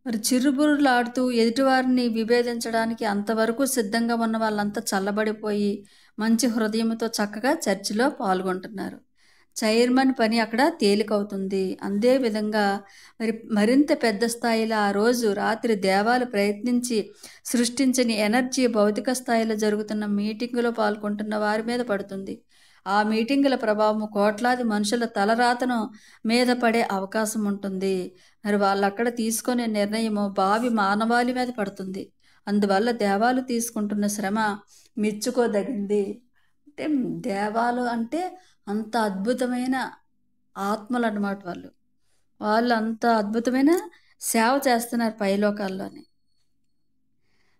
మరి చిరుబుర్రులాడుతూ ఎదుటివారిని విభేదించడానికి అంతవరకు సిద్ధంగా ఉన్న వాళ్ళంతా చల్లబడిపోయి మంచి హృదయంతో చక్కగా చర్చిలో పాల్గొంటున్నారు. చైర్మన్ పని అక్కడ తేలికవుతుంది. అదే విధంగా మరింత పెద్ద స్థాయిలో ఆ రోజు రాత్రి దేవాలు ప్రయత్నించి సృష్టించని ఎనర్జీ భౌతిక స్థాయిలో జరుగుతున్న మీటింగులో పాల్గొంటున్న వారి మీద పడుతుంది. ఆ మీటింగుల ప్రభావం కోట్లాది మనుషుల తలరాతను మీద పడే అవకాశం ఉంటుంది. మరి వాళ్ళక్కడ తీసుకునే నిర్ణయము భావి మానవాళి మీద పడుతుంది. అందువల్ల దేవాలు తీసుకుంటున్న శ్రమ మెచ్చుకోదగింది. అంటే దేవాలు అంటే అంత అద్భుతమైన ఆత్మలు అన్నమాట వాళ్ళు. వాళ్ళు అంత అద్భుతమైన సేవ చేస్తున్నారు పైలోకాల్లోని.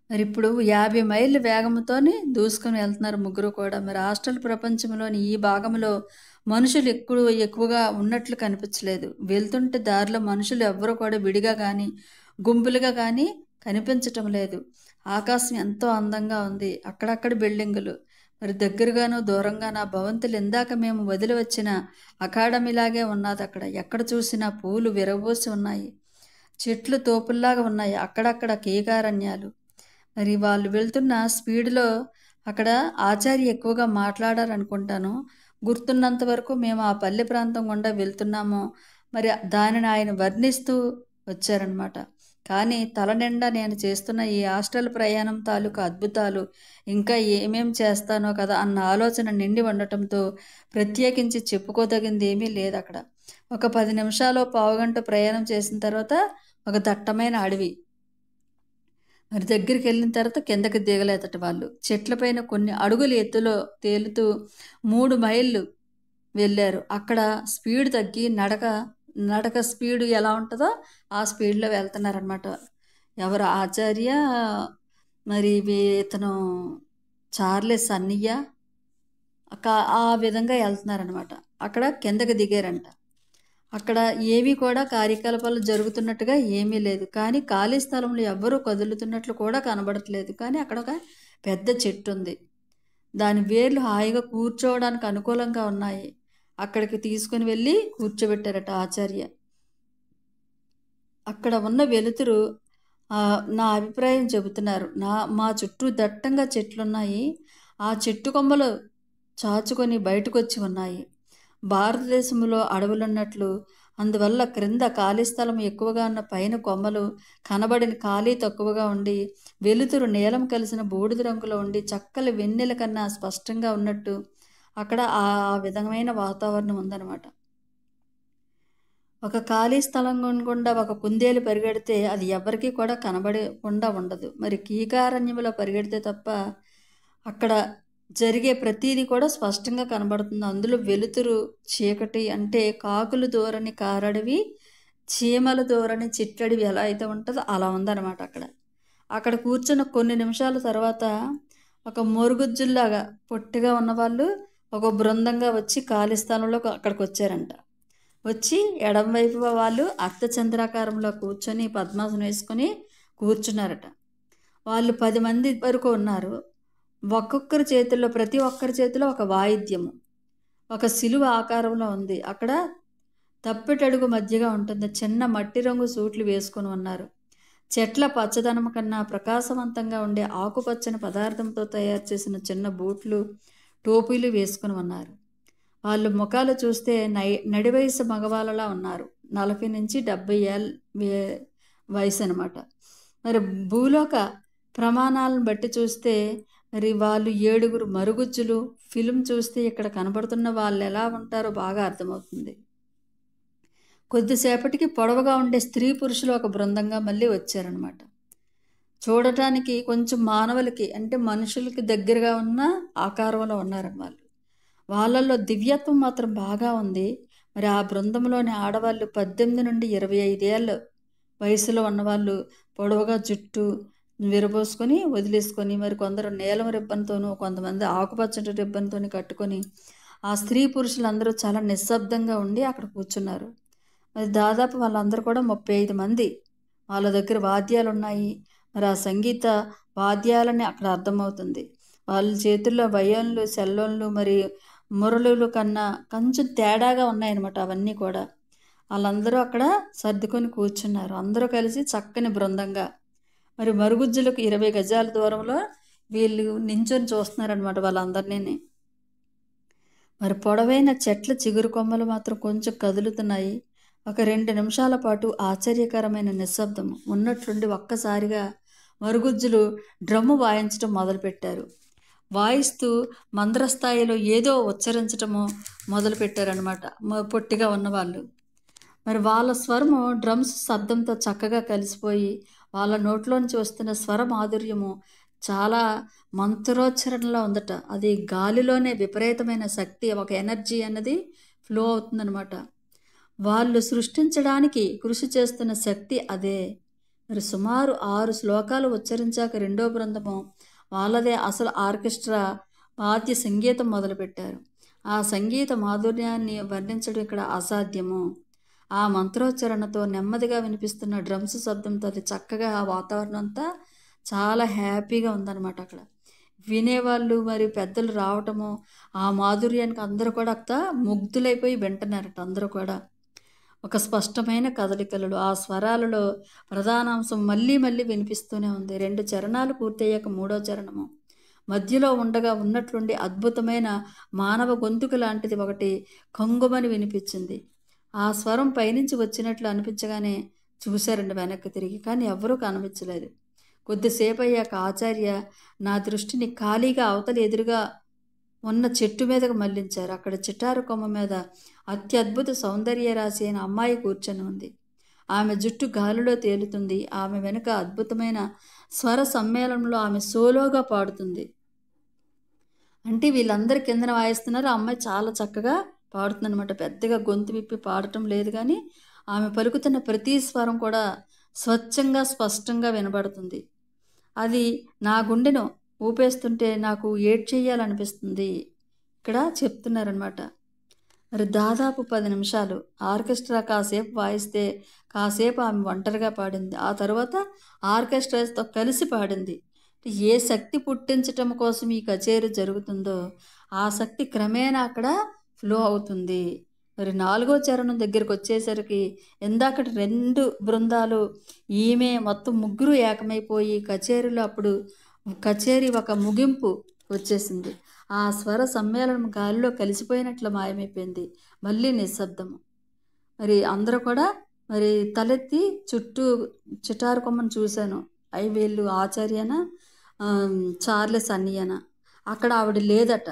మరి ఇప్పుడు 50 మైళ్ళ వేగంతోని దూసుకొని వెళ్తున్నారు ముగ్గురు కూడా. మరి హాస్టల్ ప్రపంచంలోని ఈ భాగంలో మనుషులు ఎక్కువగా ఉన్నట్లు కనిపించలేదు. వెళ్తుంటే దారిలో మనుషులు ఎవ్వరూ కూడా విడిగా కానీ గుంపులుగా కానీ కనిపించటం లేదు. ఆకాశం ఎంతో అందంగా ఉంది. అక్కడక్కడ బిల్డింగులు, మరి దగ్గరగాను దూరంగాను ఆ భవంతులు ఇందాక మేము వదిలి వచ్చిన అకాడమీలాగే ఉన్నది. అక్కడ ఎక్కడ చూసినా పూలు విరబోసి ఉన్నాయి. చెట్లు తోపుల్లాగా ఉన్నాయి. అక్కడక్కడ కేకారణ్యాలు. మరి వాళ్ళు వెళ్తున్న స్పీడ్లో అక్కడ ఆచార్య ఎక్కువగా మాట్లాడారనుకుంటాను. గుర్తున్నంత వరకు మేము ఆ పల్లె ప్రాంతం గుండా వెళ్తున్నామో మరి దానిని ఆయన వర్ణిస్తూ వచ్చారనమాట. కానీ తల నిండా నేను చేస్తున్న ఈ హాస్టల్ ప్రయాణం తాలూకు అద్భుతాలు ఇంకా ఏమేం చేస్తానో కదా అన్న ఆలోచన నిండి ఉండటంతో ప్రత్యేకించి చెప్పుకోదగింది ఏమీ లేదు అక్కడ. ఒక 10 నిమిషాలు పావుగంట ప్రయాణం చేసిన తర్వాత ఒక దట్టమైన అడవి. మరి దగ్గరికి వెళ్ళిన తర్వాత కిందకి దిగలేదట వాళ్ళు. చెట్లపైన కొన్ని అడుగుల ఎత్తులో తేలుతూ 3 మైళ్ళు వెళ్ళారు. అక్కడ స్పీడ్ తగ్గి నడక స్పీడ్ ఎలా ఉంటుందో ఆ స్పీడ్లో వెళ్తున్నారనమాట. ఎవరు ఆచార్య, మరి ఇతను చార్లెస్ అన్నయ్య ఆ విధంగా వెళ్తున్నారనమాట. అక్కడ కిందకి దిగారంట. అక్కడ ఏమీ కూడా కార్యకలాపాలు జరుగుతున్నట్టుగా ఏమీ లేదు. కానీ ఖాళీ స్థలంలో ఎవ్వరూ కదులుతున్నట్లు కూడా కనబడట్లేదు. కానీ అక్కడ ఒక పెద్ద చెట్టు ఉంది. దాని వేర్లు హాయిగా కూర్చోవడానికి అనుకూలంగా ఉన్నాయి. అక్కడికి తీసుకుని వెళ్ళి కూర్చోబెట్టారట ఆచార్య. అక్కడ ఉన్న వెలుతురు నా అభిప్రాయం చెబుతున్నారు. మా చుట్టూ దట్టంగా చెట్లున్నాయి. ఆ చెట్టు కొమ్మలు చాచుకొని బయటకు వచ్చి ఉన్నాయి. భారతదేశంలో అడవులున్నట్లు, అందువల్ల క్రింద ఖాళీ స్థలం ఎక్కువగా ఉన్న పైన కొమ్మలు కనబడిన ఖాళీ తక్కువగా ఉండి వెలుతురు నీలం కలిసిన బూడిద రంగులో ఉండి చక్కల వెన్నెల కన్నా స్పష్టంగా ఉన్నట్టు అక్కడ ఆ విధమైన వాతావరణం ఉందన్నమాట. ఒక ఖాళీ స్థలం గుండా ఒక కుందేలు పరిగెడితే అది ఎవరికీ కూడా కనబడకుండా ఉండదు. మరి కీకారణ్యంలో పరిగెడితే తప్ప అక్కడ జరిగే ప్రతీది కూడా స్పష్టంగా కనబడుతుంది. అందులో వెలుతురు, చీకటి అంటే కాకులు దూరని కారడవి, చీమల దూరని చిట్టడివి ఎలా అయితే ఉంటుందో అలా ఉందన్నమాట. అక్కడ కూర్చున్న కొన్ని నిమిషాల తర్వాత ఒక మరుగుజ్జుల్లాగా పొట్టిగా ఉన్నవాళ్ళు ఒక బృందంగా వచ్చి ఖాళీ స్థలంలో అక్కడికి వచ్చారంట. వచ్చి ఎడం వైపు వాళ్ళు అర్ధచంద్రాకారంలో కూర్చొని పద్మాసనం వేసుకొని కూర్చున్నారట. వాళ్ళు 10 మంది వరకు ఉన్నారు. ప్రతి ఒక్కరి చేతిలో ఒక వాయిద్యము, ఒక శిలువ ఆకారంలో ఉంది. అక్కడ తప్పెటడుగు మధ్యగా ఉంటుంది. చిన్న మట్టి రంగు సూట్లు వేసుకొని ఉన్నారు. చెట్ల పచ్చదనం కన్నా ప్రకాశవంతంగా ఉండే ఆకుపచ్చని పదార్థంతో తయారు చేసిన చిన్న బూట్లు, టోపీలు వేసుకొని ఉన్నారు. వాళ్ళు ముఖాలు చూస్తే నడివయసు మగవాళ్ళలా ఉన్నారు. 40 నుంచి 70 ఏళ్ళ వయసు అనమాట. మరి భూలోక ప్రమాణాలను బట్టి చూస్తే మరి వాళ్ళు 7 మరుగుజ్జులు. ఫిలిం చూస్తే ఇక్కడ కనబడుతున్న వాళ్ళు ఎలా ఉంటారో బాగా అర్థమవుతుంది. కొద్దిసేపటికి పొడవుగా ఉండే స్త్రీ పురుషులు ఒక బృందంగా మళ్ళీ వచ్చారనమాట. చూడటానికి కొంచెం మానవులకి అంటే మనుషులకి దగ్గరగా ఉన్న ఆకారంలో ఉన్నారని వాళ్ళల్లో దివ్యత్వం మాత్రం బాగా ఉంది. మరి ఆ బృందంలోని ఆడవాళ్ళు 18 నుండి 25 ఏళ్ళ వయసులో ఉన్నవాళ్ళు పొడవుగా జుట్టు విరబోసుకొని వదిలేసుకొని, మరి కొందరు నీలం రిబ్బన్తోనూ, కొంతమంది ఆకుపచ్చటి రిబ్బన్తోని కట్టుకొని ఆ స్త్రీ పురుషులందరూ చాలా నిశ్శబ్దంగా ఉండి అక్కడ కూర్చున్నారు. మరి దాదాపు వాళ్ళందరూ కూడా 35 మంది వాళ్ళ దగ్గర వాద్యాలు ఉన్నాయి. మరి ఆ సంగీత వాద్యాలని అక్కడ అర్థమవుతుంది. వాళ్ళ చేతుల్లో వయోన్లు, సెల్లోన్లు, మరి మురళులు కన్నా కొంచెం తేడాగా ఉన్నాయన్నమాట అవన్నీ కూడా. వాళ్ళందరూ అక్కడ సర్దుకొని కూర్చున్నారు. అందరూ కలిసి చక్కని బృందంగా. మరి మరుగుజ్జులకు 20 గజాల దూరంలో వీళ్ళు నించొని చూస్తున్నారనమాట వాళ్ళందరినీ. మరి పొడవైన చెట్ల చిగురు కొమ్మలు మాత్రం కొంచెం కదులుతున్నాయి. ఒక 2 నిమిషాల పాటు ఆశ్చర్యకరమైన నిశ్శబ్దం ఉన్నట్లుండి ఒక్కసారిగా మరుగుజ్జులు డ్రమ్ము వాయించడం మొదలుపెట్టారు. వాయిస్తూ మంద్రస్థాయిలో ఏదో ఉచ్చరించటము మొదలుపెట్టారనమాట పొట్టిగా ఉన్నవాళ్ళు. మరి వాళ్ళ స్వరము డ్రమ్స్ శబ్దంతో చక్కగా కలిసిపోయి వాళ్ళ నోట్లోంచి వస్తున్న స్వర మాధుర్యము చాలా మంత్రోచ్చరణలో ఉందట. అది గాలిలోనే విపరీతమైన శక్తి, ఒక ఎనర్జీ అన్నది ఫ్లో అవుతుందన్నమాట. వాళ్ళు సృష్టించడానికి కృషి చేస్తున్న శక్తి అదే. మరి సుమారు 6 శ్లోకాలు ఉచ్చరించాక రెండో బృందము వాళ్ళదే అసలు ఆర్కెస్ట్రా వాద్య సంగీతం మొదలుపెట్టారు. ఆ సంగీత మాధుర్యాన్ని వర్ణించడం ఇక్కడ అసాధ్యము. ఆ మంత్రోచ్చరణతో నెమ్మదిగా వినిపిస్తున్న డ్రమ్స్ శబ్దంతో అది చక్కగా ఆ వాతావరణం అంతా చాలా హ్యాపీగా ఉందన్నమాట. అక్కడ వినేవాళ్ళు మరి పెద్దలు రావటము, ఆ మాధుర్యానికి అందరూ కూడా అక్కడ ముగ్ధులైపోయి వింటున్నారట. అందరూ కూడా ఒక స్పష్టమైన కదలికలలో ఆ స్వరాలలో ప్రధానాంశం మళ్ళీ మళ్ళీ వినిపిస్తూనే ఉంది. 2 చరణాలు పూర్తయ్యాక మూడో చరణము మధ్యలో ఉండగా ఉన్నట్లుండి అద్భుతమైన మానవ గొంతుకు లాంటిది ఒకటి కంగుమని వినిపించింది. ఆ స్వరం పైనుంచి వచ్చినట్లు అనిపించగానే చూశారండి వెనక్కి తిరిగి. కానీ ఎవరూ కనిపించలేదు. కొద్దిసేపు అయ్యాక ఆచార్య నా దృష్టిని ఖాళీగా అవతల ఎదురుగా ఉన్న చెట్టు మీదకు మళ్లించారు. అక్కడ చిటారు కొమ్మ మీద అత్యద్భుత సౌందర్య రాశి అయిన అమ్మాయి కూర్చొని ఉంది. ఆమె జుట్టు గాలిలో తేలుతుంది. ఆమె వెనుక అద్భుతమైన స్వర సమ్మేళనంలో ఆమె సోలోగా పాడుతుంది. అంటే వీళ్ళందరూ కిందన వాయిస్తున్నారు, ఆ అమ్మాయి చాలా చక్కగా పాడుతుందన్నమాట. పెద్దగా గొంతు విప్పి పాడటం లేదు, కానీ ఆమె పలుకుతున్న ప్రతి స్వరం కూడా స్వచ్ఛంగా స్పష్టంగా వినబడుతుంది. అది నా గుండెను ఊపేస్తుంటే నాకు ఏడ్చేయాలనిపిస్తుంది ఇక్కడ చెప్తున్నారనమాట. మరి దాదాపు 10 నిమిషాలు ఆర్కెస్ట్రా కాసేపు వాయిస్తే కాసేపు ఆమె ఒంటరిగా పాడింది. ఆ తర్వాత ఆర్కెస్ట్రాతో కలిసి పాడింది. ఏ శక్తి పుట్టించటం కోసం ఈ కచేరీ జరుగుతుందో ఆ శక్తి క్రమేణా అక్కడ ఫ్లో అవుతుంది. మరి 4వ చరణం దగ్గరికి వచ్చేసరికి ఇందాకటి 2 బృందాలు ఈమె మొత్తం ముగ్గురు ఏకమైపోయి కచేరీలో అప్పుడు కచేరీ ఒక ముగింపు వచ్చేసింది. ఆ స్వర సమ్మేళనం గాలిలో కలిసిపోయినట్లు మాయమైపోయింది. మళ్ళీ నిశ్శబ్దము. మరి అందరూ కూడా మరి తలెత్తి చుట్టూ చిటారు కొమ్మను చూశాను. అవి వీళ్ళు ఆచార్యనా చార్లెస్ అన్నయ్యనా? అక్కడ ఆవిడ లేదట.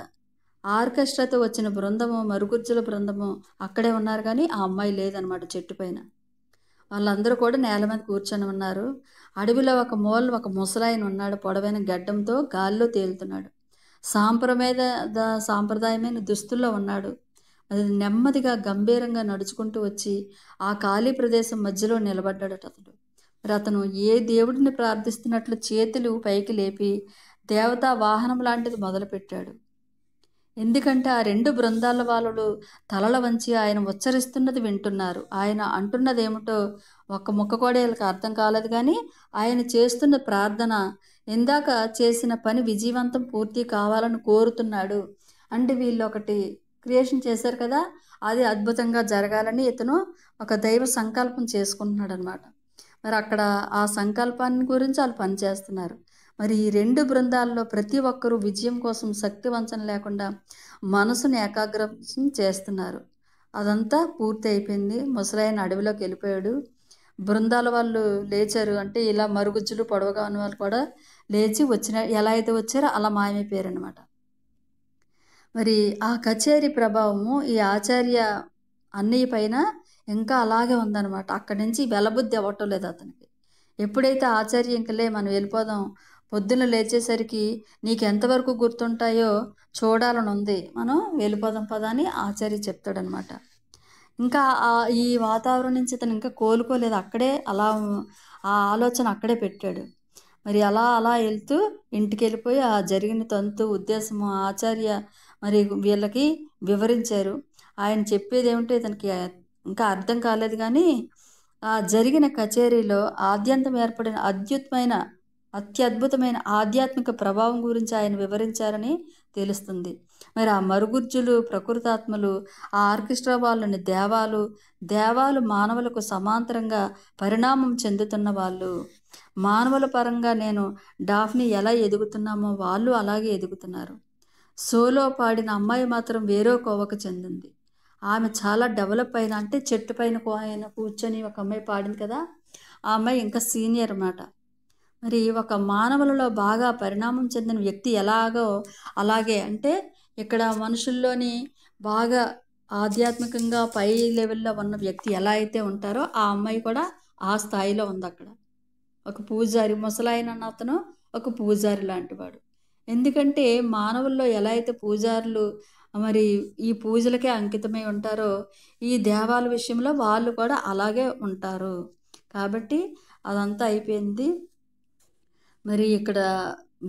ఆర్కెస్ట్రాతో వచ్చిన బృందము, మరుగుజ్జుల బృందము అక్కడే ఉన్నారు, కానీ ఆ అమ్మాయి లేదనమాట చెట్టు పైన. వాళ్ళందరూ కూడా నేల మీద కూర్చొని ఉన్నారు. అడవిలో ఒక మూల ఒక ముసలాయన ఉన్నాడు. పొడవైన గడ్డంతో గాల్లో తేలుతున్నాడు. సాంప్రదాయమైన దుస్తుల్లో ఉన్నాడు. అది నెమ్మదిగా గంభీరంగా నడుచుకుంటూ వచ్చి ఆ ఖాళీ ప్రదేశం మధ్యలో నిలబడ్డాడట అతడు. మరి అతను ఏ దేవుడిని ప్రార్థిస్తున్నట్లు చేతులు పైకి లేపి దేవతా వాహనం లాంటిది మొదలుపెట్టాడు. ఎందుకంటే ఆ 2 బృందాల వాళ్ళు తలల వంచి ఆయన ఉచ్చరిస్తున్నది వింటున్నారు. ఆయన అంటున్నదేమిటో ఒక్క ముక్క కూడా వీళ్ళకి అర్థం కాలేదు, కానీ ఆయన చేస్తున్న ప్రార్థన ఇందాక చేసిన పని విజయవంతం పూర్తి కావాలని కోరుతున్నాడు. అంటే వీళ్ళు ఒకటి క్రియేషన్ చేశారు కదా, అది అద్భుతంగా జరగాలని ఇతను ఒక దైవ సంకల్పం చేసుకుంటున్నాడు అనమాట. మరి అక్కడ ఆ సంకల్పాన్ని గురించి వాళ్ళు పనిచేస్తున్నారు. మరి ఈ 2 బృందాల్లో ప్రతి ఒక్కరూ విజయం కోసం శక్తి వంచన లేకుండా మనసును ఏకాగ్రం చేస్తున్నారు. అదంతా పూర్తి అయిపోయింది. ముసలాయన అడవిలోకి వెళ్ళిపోయాడు. బృందాల వాళ్ళు లేచారు. అంటే ఇలా మరుగుజ్జులు పొడవుగా ఉన్న వాళ్ళు కూడా లేచి వచ్చిన ఎలా అయితే వచ్చారో అలా మాయమైపోయారు అనమాట. మరి ఆ కచేరీ ప్రభావము ఈ ఆచార్య అన్నయ్య పైన ఇంకా అలాగే ఉందన్నమాట. అక్కడి నుంచి వెలబుద్ధి అవ్వటం లేదు అతనికి. ఎప్పుడైతే ఆచార్య ఇంకలే మనం వెళ్ళిపోదాం, పొద్దున్న లేచేసరికి నీకు ఎంతవరకు గుర్తుంటాయో చూడాలని ఉంది, మనం వెళ్ళిపోదాం పదా అని ఆచార్య చెప్తాడనమాట. ఇంకా ఈ వాతావరణం నుంచి ఇతను ఇంకా కోలుకోలేదు. అక్కడే అలా ఆ ఆలోచన అక్కడే పెట్టాడు. మరి అలా అలా వెళ్తూ ఇంటికి వెళ్ళిపోయి ఆ జరిగిన తంతు ఉద్దేశము ఆచార్య మరి వీళ్ళకి వివరించారు. ఆయన చెప్పేది ఏమిటో ఇతనికి ఇంకా అర్థం కాలేదు, కానీ ఆ జరిగిన కచేరీలో ఆద్యంతం ఏర్పడిన అత్యద్భుతమైన ఆధ్యాత్మిక ప్రభావం గురించి ఆయన వివరించారని తెలుస్తుంది. మరి ఆ మరుగుజ్జులు ప్రకృతాత్మలు, ఆ ఆర్కెస్ట్రా వాళ్ళని దేవాలు మానవులకు సమాంతరంగా పరిణామం చెందుతున్న వాళ్ళు. మానవుల పరంగా నేను డాఫ్ని ఎలా ఎదుగుతున్నామో వాళ్ళు అలాగే ఎదుగుతున్నారు. సోలో పాడిన అమ్మాయి మాత్రం వేరే కోవకు చెందింది. ఆమె చాలా డెవలప్ అయిన, అంటే చెట్టు పైన ఆయన కూర్చొని ఒక అమ్మాయి పాడింది కదా, ఆ అమ్మాయి ఇంకా సీనియర్ అన్నమాట. మరి ఒక మానవులలో బాగా పరిణామం చెందిన వ్యక్తి ఎలాగో అలాగే, అంటే ఇక్కడ మనుషుల్లోని బాగా ఆధ్యాత్మికంగా పై లెవెల్లో ఉన్న వ్యక్తి ఎలా అయితే ఉంటారో ఆ అమ్మాయి కూడా ఆ స్థాయిలో ఉంది అక్కడ. ఒక పూజారి, ముసలాయన అన్న అతను ఒక పూజారి లాంటివాడు. ఎందుకంటే మానవుల్లో ఎలా అయితే పూజారులు మరి ఈ పూజలకే అంకితమై ఉంటారో, ఈ దేవాల విషయంలో వాళ్ళు కూడా అలాగే ఉంటారు. కాబట్టి అదంతా అయిపోయింది. మరి ఇక్కడ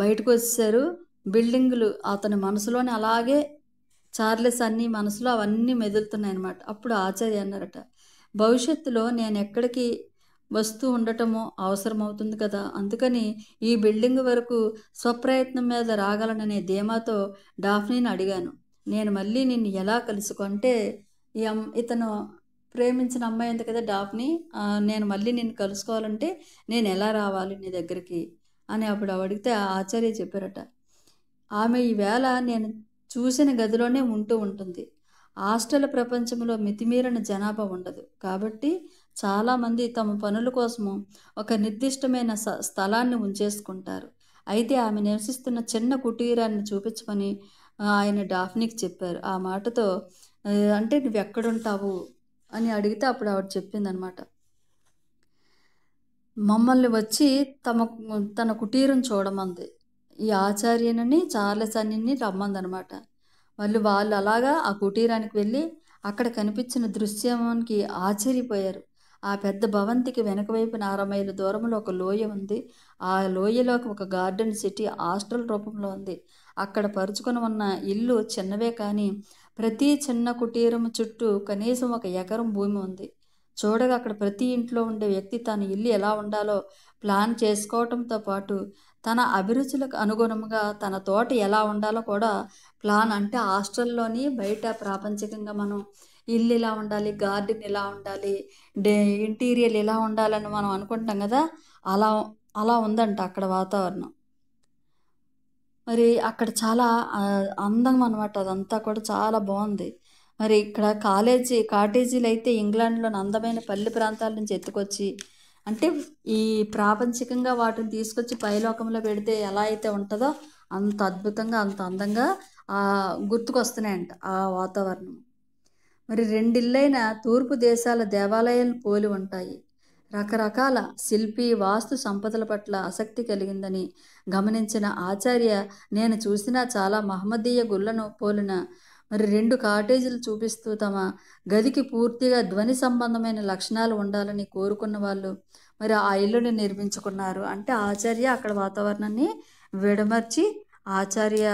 బయటకు వచ్చేసారు. బిల్డింగులు అతని మనసులోనే అలాగే చార్లెస్ అన్నీ మనసులో అవన్నీ మెదులుతున్నాయి అన్నమాట. అప్పుడు ఆచార్య అన్నారట, భవిష్యత్తులో నేను ఎక్కడికి వస్తూ ఉండటము అవసరమవుతుంది కదా, అందుకని ఈ బిల్డింగ్ వరకు స్వప్రయత్నం మీద రాగలననే ధీమాతో డాఫ్నీని అడిగాను. నేను మళ్ళీ నిన్ను ఎలా కలుసుకుంటే, ఇతను ప్రేమించిన అమ్మాయి ఉంది కదా డాఫ్ని, నేను మళ్ళీ నిన్ను కలుసుకోవాలంటే నేను ఎలా రావాలి నీ దగ్గరికి అని అప్పుడు అడిగితే ఆ ఆచార్య చెప్పారట, ఆమె ఈవేళ నేను చూసిన గదిలోనే ఉంటూ ఉంటుంది. హాస్టల్ ప్రపంచంలో మితిమీరిన జనాభా ఉండదు. కాబట్టి చాలామంది తమ పనుల కోసము ఒక నిర్దిష్టమైన స్థలాన్ని ఉంచేసుకుంటారు. అయితే ఆమె నివసిస్తున్న చిన్న కుటీరాన్ని చూపించమని ఆయన డాఫ్నీకి చెప్పారు. ఆ మాటతో అంటే నువ్వు ఎక్కడుంటావు అని అడిగితే అప్పుడు ఆవిడ చెప్పిందనమాట, మమ్మల్ని వచ్చి తన కుటీరం చూడమంది. ఈ ఆచార్యనని చార్లెస్ అన్నిని రమ్మందనమాట. వాళ్ళు అలాగా ఆ కుటీరానికి వెళ్ళి అక్కడ కనిపించిన దృశ్యానికి ఆశ్చర్యపోయారు. ఆ పెద్ద భవంతికి వెనక వైపున 6 మైళ్ళ దూరంలో ఒక లోయ ఉంది. ఆ లోయలోకి ఒక గార్డెన్ సిటీ హాస్టల్ రూపంలో ఉంది. అక్కడ పరుచుకొని ఉన్న ఇల్లు చిన్నవే కానీ ప్రతి చిన్న కుటీరం చుట్టూ కనీసం 1 ఎకరం భూమి ఉంది. చూడగా అక్కడ ప్రతి ఇంట్లో ఉండే వ్యక్తి తన ఇల్లు ఎలా ఉండాలో ప్లాన్ చేసుకోవటంతో పాటు తన అభిరుచులకు అనుగుణంగా తన తోట ఎలా ఉండాలో కూడా ప్లాన్, అంటే హాస్టల్లోని బయట ప్రాపంచికంగా మనం ఇల్లు ఇలా ఉండాలి, గార్డెన్ ఇలా ఉండాలి, ఇంటీరియర్ ఇలా ఉండాలని మనం అనుకుంటాం కదా, అలా అలా ఉందంట అక్కడ వాతావరణం. మరి అక్కడ చాలా అందం అనమాట. అదంతా కూడా చాలా బాగుంది. మరి ఇక్కడ కాటేజీలు అయితే ఇంగ్లాండ్లోని అందమైన పల్లె ప్రాంతాల నుంచి ఎత్తుకొచ్చి, అంటే ఈ ప్రాపంచికంగా వాటిని తీసుకొచ్చి పైలోకంలో పెడితే ఎలా అయితే ఉంటుందో అంత అద్భుతంగా అంత అందంగా గుర్తుకొస్తున్నాయంట ఆ వాతావరణం. మరి 2 ఇళ్ళైన తూర్పు దేశాల దేవాలయాలను పోలి ఉంటాయి. రకరకాల శిల్పి వాస్తు సంపదల పట్ల ఆసక్తి కలిగిందని గమనించిన ఆచార్య, నేను చూసిన చాలా మహమ్మదీయ గుళ్లను పోలిన మరి 2 కాటేజీలు చూపిస్తూ తమ గదికి పూర్తిగా ధ్వని సంబంధమైన లక్షణాలు ఉండాలని కోరుకున్న వాళ్ళు మరి ఆ ఇల్లుని నిర్మించుకున్నారు. అంటే ఆచార్య అక్కడ వాతావరణాన్ని విడమర్చి ఆచార్య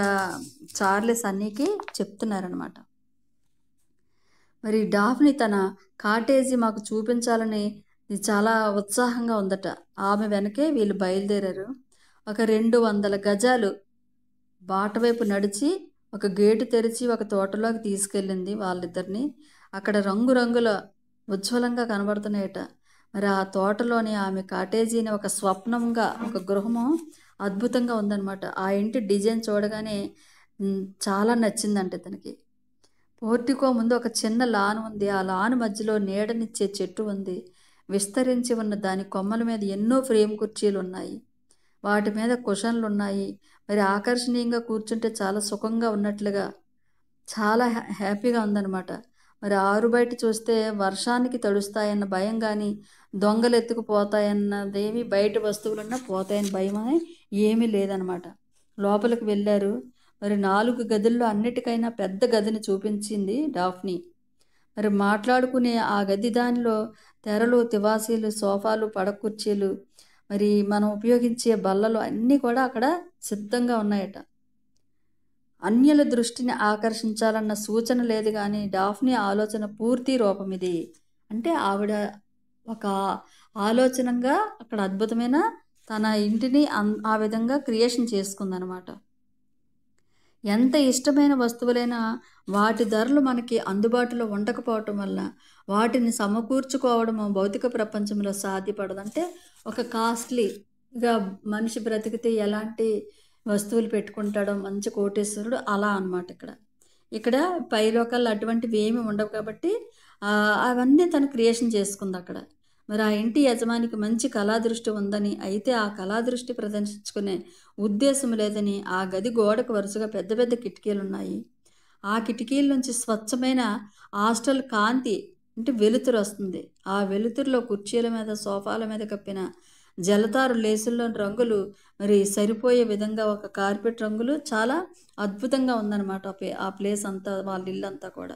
చార్లెస్ అన్నీకి చెప్తున్నారనమాట. మరి డాఫ్ని తన కాటేజీ మాకు చూపించాలని చాలా ఉత్సాహంగా ఉందట. ఆమె వెనకే వీళ్ళు బయలుదేరారు. ఒక 200 గజాలు బాట వైపు నడిచి ఒక గేటు తెరిచి ఒక తోటలోకి తీసుకెళ్ళింది వాళ్ళిద్దరిని. అక్కడ రంగురంగుల ఉజ్వలంగా కనబడుతున్నాయట. మరి ఆ తోటలోని ఆమె కాటేజీని ఒక స్వప్నంగా, ఒక గృహము అద్భుతంగా ఉందన్నమాట. ఆ ఇంటి డిజైన్ చూడగానే చాలా నచ్చిందంట తనకి. పోర్టికో ముందు ఒక చిన్న లాన్ ఉంది. ఆ లాన్ మధ్యలో నీడనిచ్చే చెట్టు ఉంది. విస్తరించి ఉన్న దాని కొమ్మల మీద ఎన్నో ఫ్రేమ్ కుర్చీలు ఉన్నాయి. వాటి మీద కుషన్లు ఉన్నాయి. మరి ఆకర్షణీయంగా కూర్చుంటే చాలా సుఖంగా ఉన్నట్లుగా చాలా హ్యాపీగా ఉందన్నమాట. మరి ఆరు బయట చూస్తే వర్షానికి తడుస్తాయన్న భయం కానీ, దొంగలు ఎత్తుకుపోతాయన్నదేమి, బయట వస్తువులున్నా పోతాయని భయం ఏమీ లేదనమాట. లోపలికి వెళ్ళారు. మరి 4 గదుల్లో అన్నిటికైనా పెద్ద గదిని చూపించింది డాఫ్ని. మరి మాట్లాడుకునే ఆ గది, దానిలో తెరలు, తివాసీలు, సోఫాలు, పడక కుర్చీలు, మరి మనం ఉపయోగించే బల్లలు అన్నీ కూడా అక్కడ సిద్ధంగా ఉన్నాయట. అన్యుల దృష్టిని ఆకర్షించాలన్న సూచన లేదు కానీ డాఫ్ని ఆలోచన పూర్తి రూపం ఇది. అంటే ఆవిడ ఒక ఆలోచనంగా అక్కడ అద్భుతమైన తన ఇంటిని ఆ విధంగా క్రియేషన్ చేసుకుందనమాట. ఎంత ఇష్టమైన వస్తువులైనా వాటి ధరలు మనకి అందుబాటులో ఉండకపోవటం వల్ల వాటిని సమకూర్చుకోవడము భౌతిక ప్రపంచంలో సాధ్యపడదు. అంటే ఒక కాస్ట్లీగా మనిషి బ్రతికితే ఎలాంటి వస్తువులు పెట్టుకుంటాడో మంచి కోటేశ్వరుడు అలా అనమాట ఇక్కడ. ఇక్కడ పైలోకాల్లో అటువంటివి ఏమి ఉండవు కాబట్టి అవన్నీ తను క్రియేషన్ చేసుకుంది అక్కడ. మరి ఆ ఇంటి యజమానికి మంచి కళాదృష్టి ఉందని, అయితే ఆ కళాదృష్టి ప్రదర్శించుకునే ఉద్దేశం లేదని ఆ గది గోడకు వరుసగా పెద్ద పెద్ద కిటికీలున్నాయి. ఆ కిటికీల నుంచి స్వచ్ఛమైన హాస్టల్ కాంతి అంటే వెలుతురు వస్తుంది. ఆ వెలుతురులో కుర్చీల మీద, సోఫాల మీద కప్పిన జలతారు లేసుల్లోని రంగులు మరి సరిపోయే విధంగా ఒక కార్పెట్ రంగులు చాలా అద్భుతంగా ఉందన్నమాట. ఆ ప్లేస్ అంతా, వాళ్ళ ఇల్లంతా కూడా.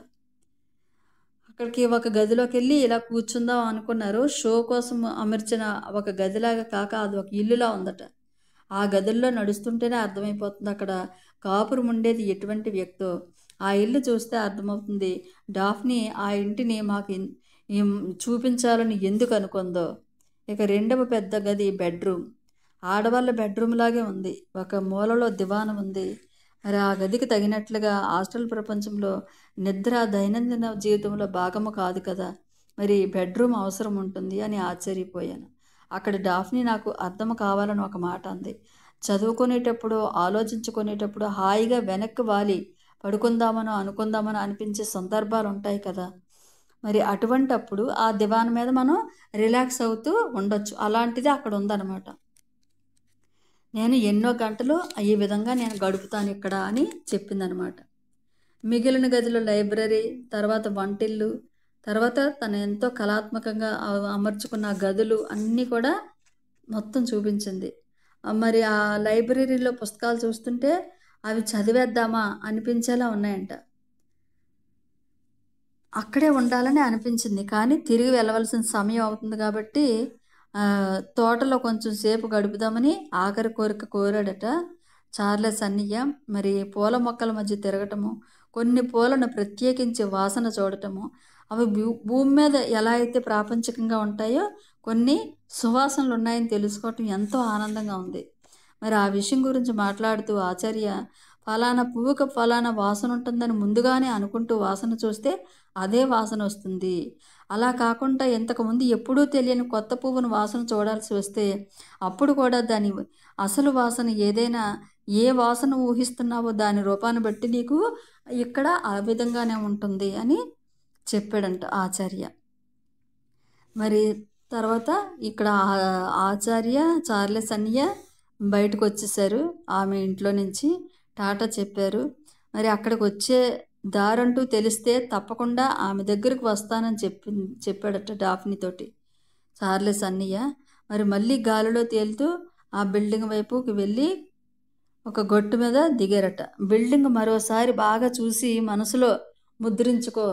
అక్కడికి ఒక గదిలోకెళ్ళి ఇలా కూర్చుందాం అనుకున్నారు. షో కోసం అమర్చిన ఒక గదిలాగా కాక అది ఒక ఇల్లులా ఉందట. ఆ గదుల్లో నడుస్తుంటేనే అర్థమైపోతుంది అక్కడ కాపురం ఉండేది ఎటువంటి వ్యక్తో. ఆ ఇల్లు చూస్తే అర్థమవుతుంది డాఫ్నీ ఆ ఇంటిని మాకు చూపించాలని ఎందుకు అనుకుందో. ఇక రెండవ పెద్ద గది బెడ్రూమ్. ఆడవాళ్ళ బెడ్రూమ్ లాగే ఉంది. ఒక మూలలో దివానం ఉంది. మరి ఆ గదికి తగినట్లుగా హాస్టల్ ప్రపంచంలో నిద్ర దైనందిన జీవితంలో భాగము కాదు కదా, మరి బెడ్రూమ్ అవసరం ఉంటుంది అని ఆశ్చర్యపోయాను. అక్కడ డాఫ్నీ నాకు అర్థం కావాలని ఒక మాట అంది. చదువుకునేటప్పుడు, ఆలోచించుకునేటప్పుడు హాయిగా వెనక్కి వాలి పడుకుందామనో అనుకుందామనో అనిపించే సందర్భాలు ఉంటాయి కదా, మరి అటువంటప్పుడు ఆ దివాన్ మీద మనం రిలాక్స్ అవుతూ ఉండొచ్చు. అలాంటిది అక్కడ ఉందన్నమాట. నేను ఎన్నో గంటలు ఈ విధంగా నేను గడుపుతాను ఇక్కడ అని చెప్పిందనమాట. మిగిలిన గదిలో లైబ్రరీ, తర్వాత వంటిల్లు, తర్వాత తను ఎంతో కళాత్మకంగా అమర్చుకున్న గదులు అన్నీ కూడా మొత్తం చూపించింది. మరి ఆ లైబ్రరీలో పుస్తకాలు చూస్తుంటే అవి చదివేద్దామా అనిపించేలా ఉన్నాయంట. అక్కడే ఉండాలని అనిపించింది. కానీ తిరిగి వెళ్ళవలసిన సమయం అవుతుంది కాబట్టి తోటలో కొంచెం సేపు గడుపుదామని ఆఖరి కోరిక కోరాడట చార్లెస్ అన్నయ్య. మరి పూల మొక్కల మధ్య తిరగటము, కొన్ని పూలను ప్రత్యేకించి వాసన చూడటము, అవి భూమి మీద ఎలా అయితే ప్రాపంచికంగా ఉంటాయో కొన్ని సువాసనలు ఉన్నాయని తెలుసుకోవటం ఎంతో ఆనందంగా ఉంది. మరి ఆ విషయం గురించి మాట్లాడుతూ ఆచార్య, ఫలానా పువ్వుకు ఫలానా వాసన ఉంటుందని ముందుగానే అనుకుంటూ వాసన చూస్తే అదే వాసన వస్తుంది. అలా కాకుండా ఇంతకుముందు ఎప్పుడూ తెలియని కొత్త పువ్వును వాసన చూడాల్సి వస్తే అప్పుడు కూడా దాని అసలు వాసన ఏదైనా, ఏ వాసన ఊహిస్తున్నావో దాని రూపాన్ని బట్టి నీకు ఇక్కడ ఆ విధంగానే ఉంటుంది అని చెప్పాడంట ఆచార్య. మరి తర్వాత ఇక్కడ ఆచార్య చార్లెస్ అన్నయ్య బయటకు వచ్చేసారు. ఆమె ఇంట్లో నుంచి టాటా చెప్పారు. మరి అక్కడికి వచ్చే దారంటూ తెలిస్తే తప్పకుండా ఆమె దగ్గరకు వస్తానని చెప్పాడట డాఫ్నీతోటి చార్లెస్ అన్నయ్య. మరి మళ్ళీ గాలిలో తేలుతూ ఆ బిల్డింగ్ వైపుకి వెళ్ళి ఒక గొట్టు మీద దిగారట. బిల్డింగ్ మరోసారి బాగా చూసి మనసులో ముద్రించుకో,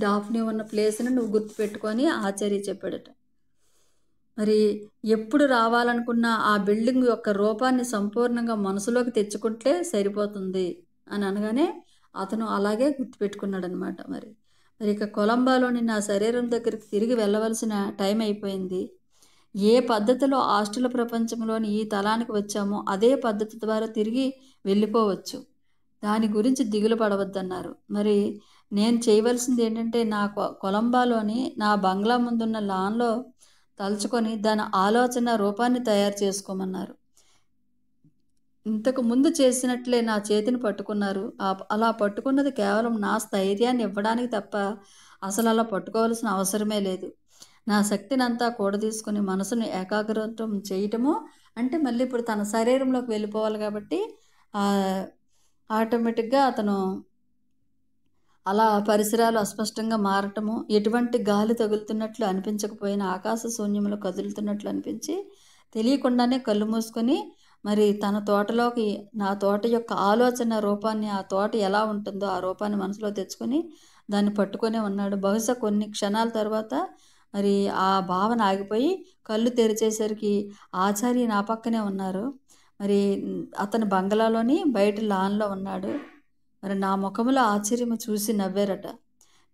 డాఫ్నీ ఉన్న ప్లేస్ని నువ్వు గుర్తుపెట్టుకొని ఆచార్య చెప్పాడట. మరి ఎప్పుడు రావాలనుకున్న ఆ బిల్డింగ్ యొక్క రూపాన్ని సంపూర్ణంగా మనసులోకి తెచ్చుకుంటే సరిపోతుంది అని అనగానే అతను అలాగే గుర్తుపెట్టుకున్నాడనమాట. మరి ఇక కొలంబాలోని నా శరీరం దగ్గరికి తిరిగి వెళ్ళవలసిన టైం అయిపోయింది. ఏ పద్ధతిలో హాస్టల్ ప్రపంచంలోని ఈ తలానికి వచ్చామో అదే పద్ధతి ద్వారా తిరిగి వెళ్ళిపోవచ్చు. దాని గురించి దిగులు పడవద్దన్నారు. మరి నేను చేయవలసింది ఏంటంటే నా కొలంబాలోని నా బంగ్లా ముందున్న లాన్లో తలుచుకొని దాని ఆలోచన రూపాన్ని తయారు చేసుకోమన్నారు. ఇంతకు ముందు చేసినట్లే నా చేతిని పట్టుకున్నారు. అలా పట్టుకున్నది కేవలం నా స్థైర్యాన్ని ఇవ్వడానికి తప్ప అసలు అలా పట్టుకోవాల్సిన అవసరమే లేదు. నా శక్తిని అంతా కూడదీసుకొని మనసును ఏకాగ్రతం చేయటము అంటే మళ్ళీ ఇప్పుడు తన శరీరంలోకి వెళ్ళిపోవాలి కాబట్టి ఆటోమేటిక్గా అతను అలా పరిసరాలు అస్పష్టంగా మారటము, ఎటువంటి గాలి తగులుతున్నట్లు అనిపించకపోయినా ఆకాశ శూన్యంలో కదులుతున్నట్లు అనిపించి తెలియకుండానే కళ్ళు మూసుకొని మరి తన తోటలోకి, నా తోట యొక్క ఆలోచన రూపాన్ని, ఆ తోట ఎలా ఉంటుందో ఆ రూపాన్ని మనసులో తెచ్చుకొని దాన్ని పట్టుకొనే ఉన్నాడు. బహుశా కొన్ని క్షణాల తర్వాత మరి ఆ భావన ఆగిపోయి కళ్ళు తెరిచేసరికి ఆచార్య నా పక్కనే ఉన్నారు. మరి అతని బంగ్లాలోని బయట లాన్లో ఉన్నాడు. మరి నా ముఖంలో ఆశ్చర్యము చూసి నవ్వారట.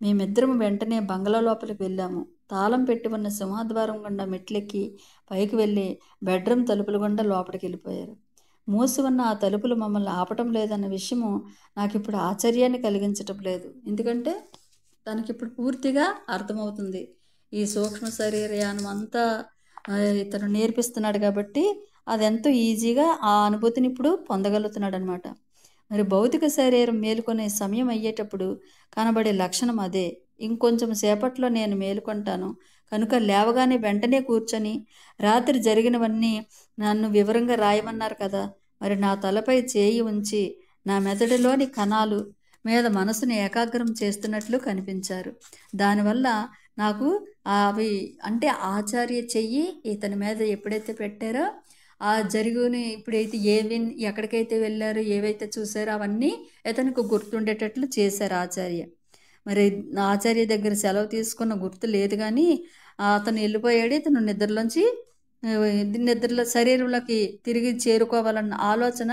మేమిద్దరం వెంటనే బంగ్లా లోపలికి వెళ్ళాము. తాళం పెట్టి ఉన్న సింహద్వారం గుండా మెట్లెక్కి పైకి వెళ్ళి బెడ్రూమ్ తలుపుల గుండా లోపలికి వెళ్ళిపోయారు. మూసి ఉన్న ఆ తలుపులు మమ్మల్ని ఆపటం లేదన్న విషయము నాకు ఇప్పుడు ఆశ్చర్యాన్ని కలిగించటం లేదు. ఎందుకంటే తనకిప్పుడు పూర్తిగా అర్థమవుతుంది. ఈ సూక్ష్మ శరీరయానం అంతా ఇతను నేర్పిస్తున్నాడు కాబట్టి అదెంతో ఈజీగా ఆ అనుభూతిని ఇప్పుడు పొందగలుగుతున్నాడు అనమాట. మరి భౌతిక శరీరం మేలుకొనే సమయం అయ్యేటప్పుడు కనబడే లక్షణం అదే. ఇంకొంచెం సేపట్లో నేను మేలుకొంటాను కనుక లేవగానే వెంటనే కూర్చొని రాత్రి జరిగినవన్నీ నన్ను వివరంగా రాయమన్నారు కదా, మరి నా తలపై చేయి ఉంచి నా మెదడులోని కణాలు మీద మనసును ఏకాగ్రం చేస్తున్నట్లు కనిపించారు. దానివల్ల నాకు అవి అంటే ఆచార్య చెయ్యి ఇతని మీద ఎప్పుడైతే పెట్టారో ఆ జరుగుని ఇప్పుడైతే ఎక్కడికైతే వెళ్ళారో ఏవైతే చూసారో అవన్నీ ఇతనికి గుర్తుండేటట్లు చేశారు ఆచార్య. మరి ఆచార్య దగ్గర సెలవు తీసుకున్న గుర్తు లేదు కానీ అతను వెళ్ళిపోయాడు. ఇతను నిద్రలో శరీరంలోకి తిరిగి చేరుకోవాలన్న ఆలోచన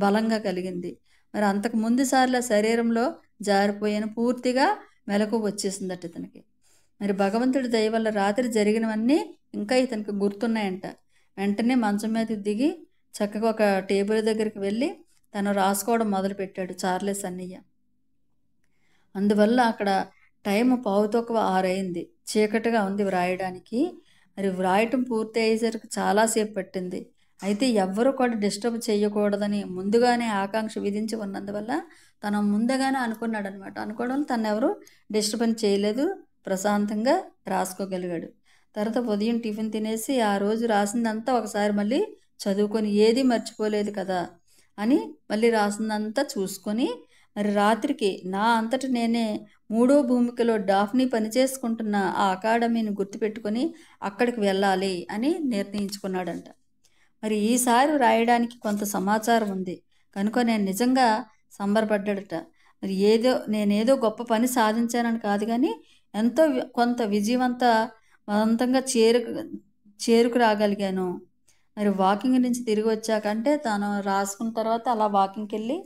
బలంగా కలిగింది. మరి అంతకు ముందు సార్లు శరీరంలో జారిపోయాను, పూర్తిగా మెలకు వచ్చేసిందట ఇతనికి. మరి భగవంతుడి దయ వల్ల రాత్రి జరిగినవన్నీ ఇంకా ఇతనికి గుర్తున్నాయంట. వెంటనే మంచం మీద దిగి చక్కగా ఒక టేబుల్ దగ్గరికి వెళ్ళి తను రాసుకోవడం మొదలుపెట్టాడు చార్లెస్ అన్నయ్య. అందువల్ల అక్కడ టైం 6:15 అయింది. చీకటిగా ఉంది వ్రాయడానికి. మరి వ్రాయటం పూర్తి అయ్యేసరికి చాలాసేపు పట్టింది. అయితే ఎవ్వరూ కూడా డిస్టర్బ్ చేయకూడదని ముందుగానే ఆకాంక్ష విధించి ఉన్నందువల్ల తను ముందుగానే అనుకున్నాడు అనమాట. అనుకోవడం తను ఎవరు డిస్టర్బెన్స్ చేయలేదు, ప్రశాంతంగా రాసుకోగలిగాడు. తర్వాత ఉదయం టిఫిన్ తినేసి ఆ రోజు రాసిందంతా ఒకసారి మళ్ళీ చదువుకొని ఏది మర్చిపోలేదు కదా అని మళ్ళీ రాసిందంతా చూసుకొని మరి రాత్రికి నా అంతటి నేనే 3వ భూమికలో డాఫ్నీ పనిచేసుకుంటున్న ఆ అకాడమీని గుర్తుపెట్టుకొని అక్కడికి వెళ్ళాలి అని నిర్ణయించుకున్నాడంట. మరి ఈసారి రాయడానికి కొంత సమాచారం ఉంది కనుక నేను నిజంగా సంబరపడ్డాడట. మరి నేనేదో గొప్ప పని సాధించానని కాదు కానీ ఎంతో కొంత విజయవంతంగా చేరుకు రాగలిగాను. మరి వాకింగ్ నుంచి తిరిగి వచ్చాకంటే తాను రాసుకున్న తర్వాత అలా వాకింగ్కి వెళ్ళి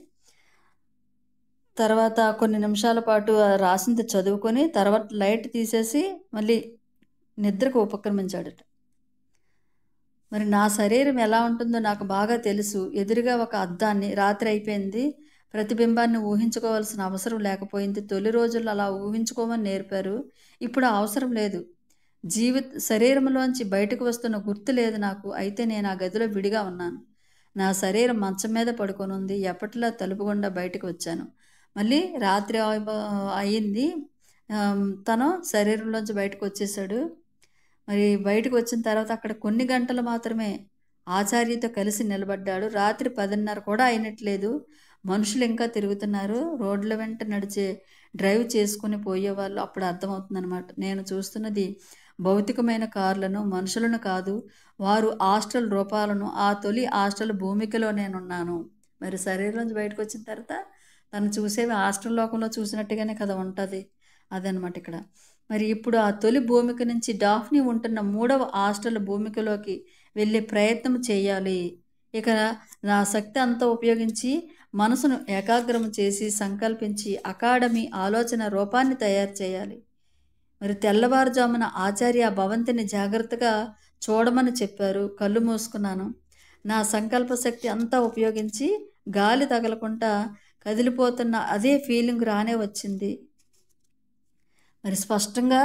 తర్వాత కొన్ని నిమిషాల పాటు రాసింది చదువుకొని తర్వాత లైట్ తీసేసి మళ్ళీ నిద్రకు ఉపక్రమించాడట. మరి నా శరీరం ఎలా ఉంటుందో నాకు బాగా తెలుసు. ఎదురుగా ఒక అద్దాన్ని, రాత్రి అయిపోయింది, ప్రతిబింబాన్ని ఊహించుకోవాల్సిన అవసరం లేకపోయింది. తొలి రోజుల్లో అలా ఊహించుకోమని నేర్పారు, ఇప్పుడు అవసరం లేదు. శరీరంలోంచి బయటకు వస్తున్న గుర్తు లేదు నాకు. అయితే నేను ఆ గదిలో విడిగా ఉన్నాను. నా శరీరం మంచం మీద పడుకొని ఉంది. ఎప్పటిలా తలుపు గుండా బయటకు వచ్చాను. మళ్ళీ రాత్రి అయింది. తను శరీరంలోంచి బయటకు వచ్చేసాడు. మరి బయటకు వచ్చిన తర్వాత అక్కడ కొన్ని గంటలు మాత్రమే ఆచార్యతో కలిసి నిలబడ్డాడు. రాత్రి 10:30 కూడా అయినట్లేదు. మనుషులు ఇంకా తిరుగుతున్నారు. రోడ్ల వెంట డ్రైవ్ చేసుకుని పోయేవాళ్ళు. అప్పుడు అర్థమవుతుందన్నమాట, నేను చూస్తున్నది భౌతికమైన కార్లను, మనుషులను కాదు, వారు హాస్టల్ రూపాలను. ఆ తొలి హాస్టల్ భూమికలో నేనున్నాను. మరి శరీరంలోంచి బయటకు వచ్చిన తర్వాత తను చూసేవి హాస్టల్ లోకంలో చూసినట్టుగానే కదా ఉంటుంది. అదనమాట ఇక్కడ. మరి ఇప్పుడు ఆ తొలి భూమిక నుంచి డాఫ్నీ ఉంటున్న 3వ హాస్టల్ భూమికలోకి వెళ్ళే ప్రయత్నం చేయాలి. ఇక నా శక్తి అంతా ఉపయోగించి మనసును ఏకాగ్రం చేసి సంకల్పించి అకాడమీ ఆలోచన రూపాన్ని తయారు చేయాలి. మరి తెల్లవారుజామున ఆచార్య భవంతిని జాగ్రత్తగా చూడమని చెప్పారు. కళ్ళు మూసుకున్నాను. నా సంకల్ప శక్తి అంతా ఉపయోగించి గాలి తగలకుండా కదిలిపోతున్న అదే ఫీలింగ్ రానే వచ్చింది. మరి స్పష్టంగా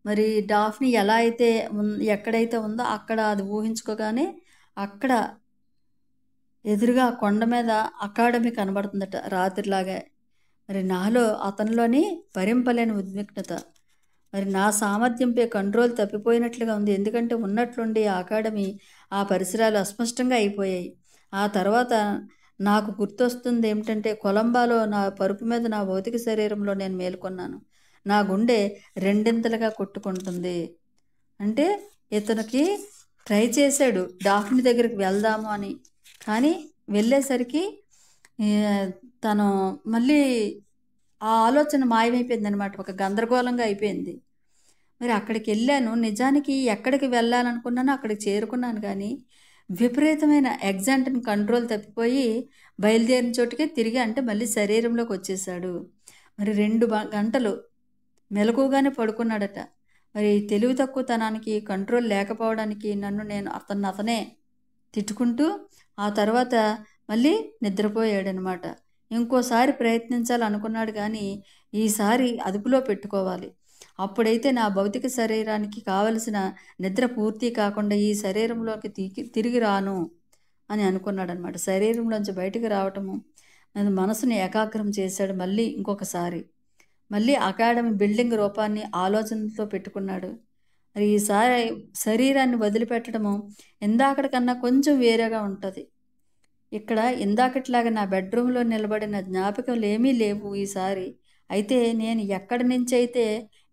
మరి డాఫ్నీ ఎలా అయితే ఎక్కడైతే ఉందో అక్కడ అది ఊహించుకోగానే అక్కడ ఎదురుగా కొండ మీద అకాడమీ కనబడుతుందట రాత్రిలాగా. మరి నాలో అతనిలోని భరింపలేని ఉద్విగ్నత. మరి నా సామర్థ్యంపై కంట్రోల్ తప్పిపోయినట్లుగా ఉంది. ఎందుకంటే ఉన్నట్లుండి ఆ అకాడమీ, ఆ పరిసరాలు అస్పష్టంగా అయిపోయాయి. ఆ తర్వాత నాకు గుర్తొస్తుంది ఏమిటంటే, కొలంబాలో నా పరుపు మీద నా భౌతిక శరీరంలో నేను మేల్కొన్నాను. నా గుండె రెండింతలుగా కొట్టుకుంటుంది. అంటే ఇతనికి ట్రై చేశాడు డాఫ్నీ దగ్గరికి వెళ్దాము అని, కానీ వెళ్ళేసరికి తను మళ్ళీ ఆ ఆలోచన మాయమైపోయింది అనమాట. ఒక గందరగోళంగా అయిపోయింది. మరి అక్కడికి వెళ్ళాను. నిజానికి ఎక్కడికి వెళ్ళాలనుకున్నానో అక్కడికి చేరుకున్నాను, కానీ విపరీతమైన ఎగ్జాంట్ని కంట్రోల్ తప్పిపోయి బయలుదేరిన చోటుకే తిరిగి అంటే మళ్ళీ శరీరంలోకి వచ్చేసాడు. మరి 2 గంటలు మెలకుగానే పడుకున్నాడట. మరి తెలివి తక్కువతనానికి కంట్రోల్ లేకపోవడానికి నేను అతనే తిట్టుకుంటూ ఆ తర్వాత మళ్ళీ నిద్రపోయాడనమాట. ఇంకోసారి ప్రయత్నించాలనుకున్నాడు కానీ ఈసారి అదుపులో పెట్టుకోవాలి. అప్పుడైతే నా భౌతిక శరీరానికి కావలసిన నిద్ర పూర్తి కాకుండా ఈ శరీరంలోకి తిరిగి రాను అని అనుకున్నాడనమాట. శరీరంలోంచి బయటికి రావటము, మనసుని ఏకాగ్రం చేశాడు మళ్ళీ ఇంకొకసారి. మళ్ళీ అకాడమీ బిల్డింగ్ రూపాన్ని ఆలోచనతో పెట్టుకున్నాడు. మరి ఈసారి శరీరాన్ని వదిలిపెట్టడము ఇందాకటి కన్నా కొంచెం వేరేగా ఉంటుంది. ఇక్కడ ఇందాకట్లాగా నా బెడ్రూమ్లో నిలబడిన జ్ఞాపకాలు ఏమీ లేవు ఈసారి. అయితే నేను ఎక్కడి నుంచైతే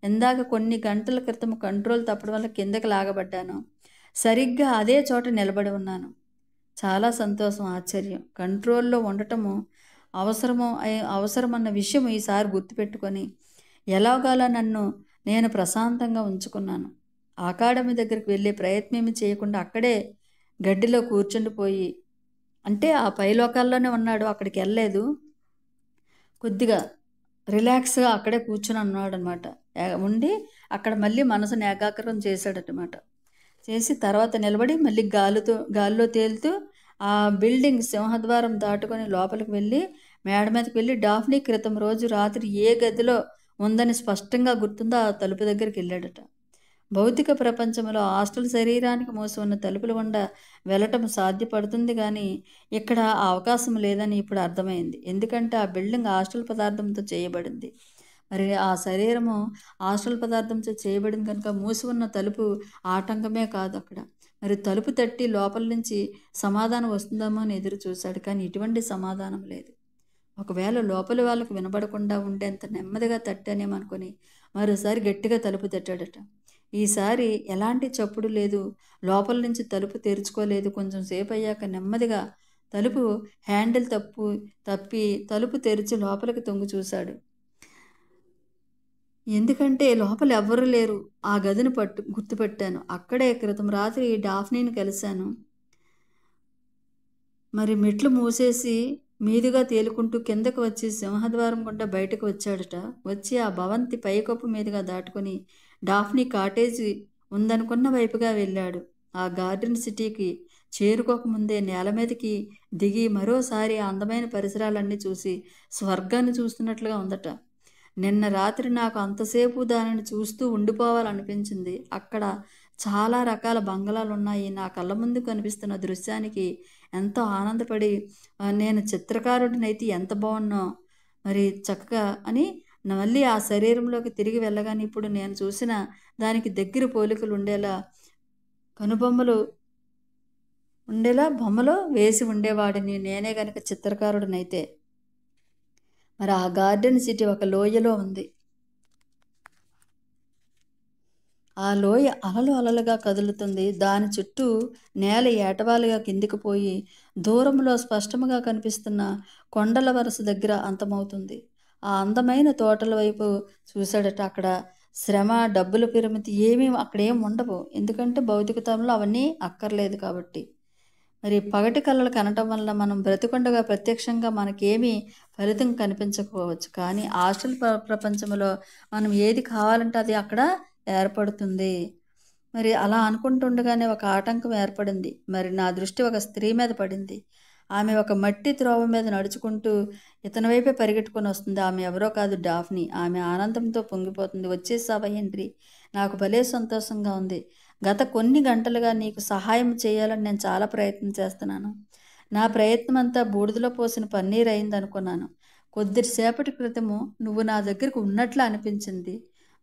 ఇందాక కొన్ని గంటల క్రితం కంట్రోల్ తప్పడం వల్ల కిందకి లాగబడ్డాను, సరిగ్గా అదే చోట నిలబడి ఉన్నాను. చాలా సంతోషం, ఆశ్చర్యం. కంట్రోల్లో ఉండటము అవసరమన్న విషయం ఈసారి గుర్తుపెట్టుకొని ఎలాగోలా నన్ను నేను ప్రశాంతంగా ఉంచుకున్నాను. అకాడమీ దగ్గరికి వెళ్ళే ప్రయత్నం చేయకుండా అక్కడే గడ్డిలో కూర్చుండిపోయి, అంటే ఆ పైలోకాల్లోనే ఉన్నాడు, అక్కడికి వెళ్ళలేదు. కొద్దిగా రిలాక్స్గా అక్కడే కూర్చుని ఉన్నాడు అనమాట. ఉండి అక్కడ మళ్ళీ మనసుని ఏకాగ్రం చేశాడనమాట. చేసి తర్వాత నిలబడి మళ్ళీ గాల్లో తేలుతూ ఆ బిల్డింగ్ సింహద్వారం దాటుకొని లోపలికి వెళ్ళి మేడ మీదకి వెళ్ళి డాఫ్నీ క్రితం రోజు రాత్రి ఏ గదిలో ఉందని స్పష్టంగా గుర్తుందో ఆ తలుపు దగ్గరికి వెళ్ళాడట. భౌతిక ప్రపంచంలో హాస్టల్ శరీరానికి మూసి ఉన్న తలుపుల గుండా వెళ్ళటం సాధ్యపడుతుంది కానీ ఇక్కడ ఆ అవకాశం లేదని ఇప్పుడు అర్థమైంది. ఎందుకంటే ఆ బిల్డింగ్ హాస్టల్ పదార్థంతో చేయబడింది. మరి ఆ శరీరము హాస్టల్ పదార్థంతో చేయబడింది కనుక మూసి ఉన్న తలుపు ఆటంకమే కాదు అక్కడ. మరి తలుపు తట్టి లోపల నుంచి సమాధానం వస్తుందేమో అని ఎదురు చూశాడు, కానీ ఎటువంటి సమాధానం లేదు. ఒకవేళ లోపలి వాళ్ళకు వినబడకుండా ఉండేంత నెమ్మదిగా తట్టానేమనుకొని మరోసారి గట్టిగా తలుపు తట్టాడట. ఈసారి ఎలాంటి చప్పుడు లేదు, లోపల నుంచి తలుపు తెరుచుకోలేదు. కొంచెం సేపు అయ్యాక నెమ్మదిగా తలుపు హ్యాండిల్ తప్పి తలుపు తెరిచి లోపలికి తొంగి చూశాడు. ఎందుకంటే లోపల ఎవ్వరూ లేరు. ఆ గదిని గుర్తుపెట్టాను. అక్కడే క్రితం రాత్రి డాఫ్నీని కలిశాను. మరి మెట్లు మూసేసి మీదుగా తేలుకుంటూ కిందకు వచ్చి సింహద్వారం గుండా బయటకు వచ్చాడట. వచ్చి ఆ భవంతి పైకప్పు మీదుగా దాటుకొని డాఫ్నీ కాటేజీ ఉందనుకున్న వైపుగా వెళ్ళాడు. ఆ గార్డెన్ సిటీకి చేరుకోకముందే నేల మీదకి దిగి మరోసారి ఆ అందమైన పరిసరాలన్నీ చూసి స్వర్గాన్ని చూస్తున్నట్లుగా ఉందట. నిన్న రాత్రి నాకు అంతసేపు దానిని చూస్తూ ఉండిపోవాలనిపించింది. అక్కడ చాలా రకాల బంగళాలు ఉన్నాయి. నా కళ్ళ ముందు కనిపిస్తున్న దృశ్యానికి ఎంతో ఆనందపడి నేను చిత్రకారుడినైతే ఎంత బాగున్నో మరి చక్కగా అని మళ్ళీ ఆ శరీరంలోకి తిరిగి వెళ్ళగానే ఇప్పుడు నేను చూసిన దానికి దగ్గర పోలికలు ఉండేలా కనుబొమ్మలు ఉండేలా బొమ్మలో వేసి ఉండేవాడిని నేనే గనక చిత్రకారుడినైతే. మరి ఆ గార్డెన్ సిటీ ఒక లోయలో ఉంది. ఆ లోయ అలలుగా కదులుతుంది. దాని చుట్టూ నేల ఏటవాలుగా కిందికి పోయి దూరంలో స్పష్టంగా కనిపిస్తున్న కొండల వరుస దగ్గర అంతమవుతుంది. ఆ అందమైన తోటల వైపు చూశాడట. అక్కడ శ్రమ, డబ్బుల పిరమితి ఏమీ అక్కడేం ఉండవు. ఎందుకంటే భౌతికతంలో అవన్నీ అక్కర్లేదు కాబట్టి. మరి పగటి కళలు కనటం వల్ల మనం బ్రతికొండగా ప్రత్యక్షంగా మనకేమీ ఫలితం కనిపించకపోవచ్చు. కానీ హాస్టల్ ప్రపంచంలో మనం ఏది కావాలంటే అది అక్కడ ఏర్పడుతుంది. మరి అలా అనుకుంటుండగానే ఒక ఆటంకం ఏర్పడింది. మరి నా దృష్టి ఒక స్త్రీ మీద పడింది. ఆమె ఒక మట్టి త్రోవ మీద నడుచుకుంటూ ఇతని వైపే పరిగెట్టుకొని వస్తుంది. ఆమె ఎవరో కాదు, డాఫ్నీ. ఆమె ఆనందంతో పొంగిపోతుంది. వచ్చేసావా హెన్రీ? నాకు భలే సంతోషంగా ఉంది. గత కొన్ని గంటలుగా నీకు సహాయం చేయాలని నేను చాలా ప్రయత్నం చేస్తున్నాను. నా ప్రయత్నం అంతా బూడిదలో పోసిన పన్నీర్ అయిందనుకున్నాను. కొద్దిసేపటి క్రితము నువ్వు నా దగ్గరకు ఉన్నట్లు అనిపించింది.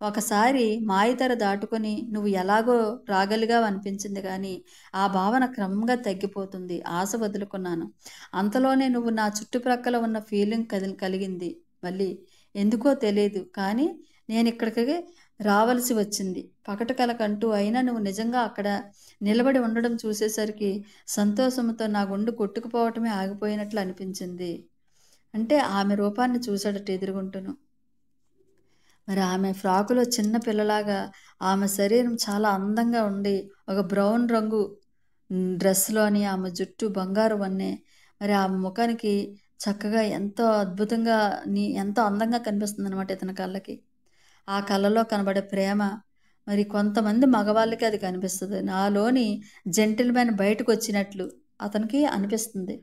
ఒకసారి మాయతెర దాటుకొని నువ్వు ఎలాగో రాగలిగావు అనిపించింది, కానీ ఆ భావన క్రమంగా తగ్గిపోతుంది. ఆశ వదులుకున్నాను. అంతలోనే నువ్వు నా చుట్టుప్రక్కల ఉన్న ఫీలింగ్ కలిగింది. మళ్ళీ ఎందుకో తెలియదు, కానీ నేను ఇక్కడికి రావలసి వచ్చింది. పకట కలకంటూ అయినా నువ్వు నిజంగా అక్కడ నిలబడి ఉండడం చూసేసరికి సంతోషంతో నా గుండె కొట్టుకుపోవటమే ఆగిపోయినట్లు అనిపించింది. అంటే ఆమె రూపాన్ని చూశాడట ఎదురుగుంటును. మరి ఆమె ఫ్రాకులో చిన్న పిల్లలాగా, ఆమె శరీరం చాలా అందంగా ఉండి ఒక బ్రౌన్ రంగు డ్రెస్లోని ఆమె జుట్టు బంగారు వన్నె. మరి ఆమె ముఖానికి చక్కగా ఎంతో అద్భుతంగా ఎంతో అందంగా కనిపిస్తుంది అనమాట ఇతని కళ్ళకి. ఆ కళ్ళలో కనబడే ప్రేమ, మరి కొంతమంది మగవాళ్ళకి అది కనిపిస్తుంది. నాలోని జెంటిల్‌మెన్ బయటకొచ్చినట్లు అతనికి అనిపిస్తుంది.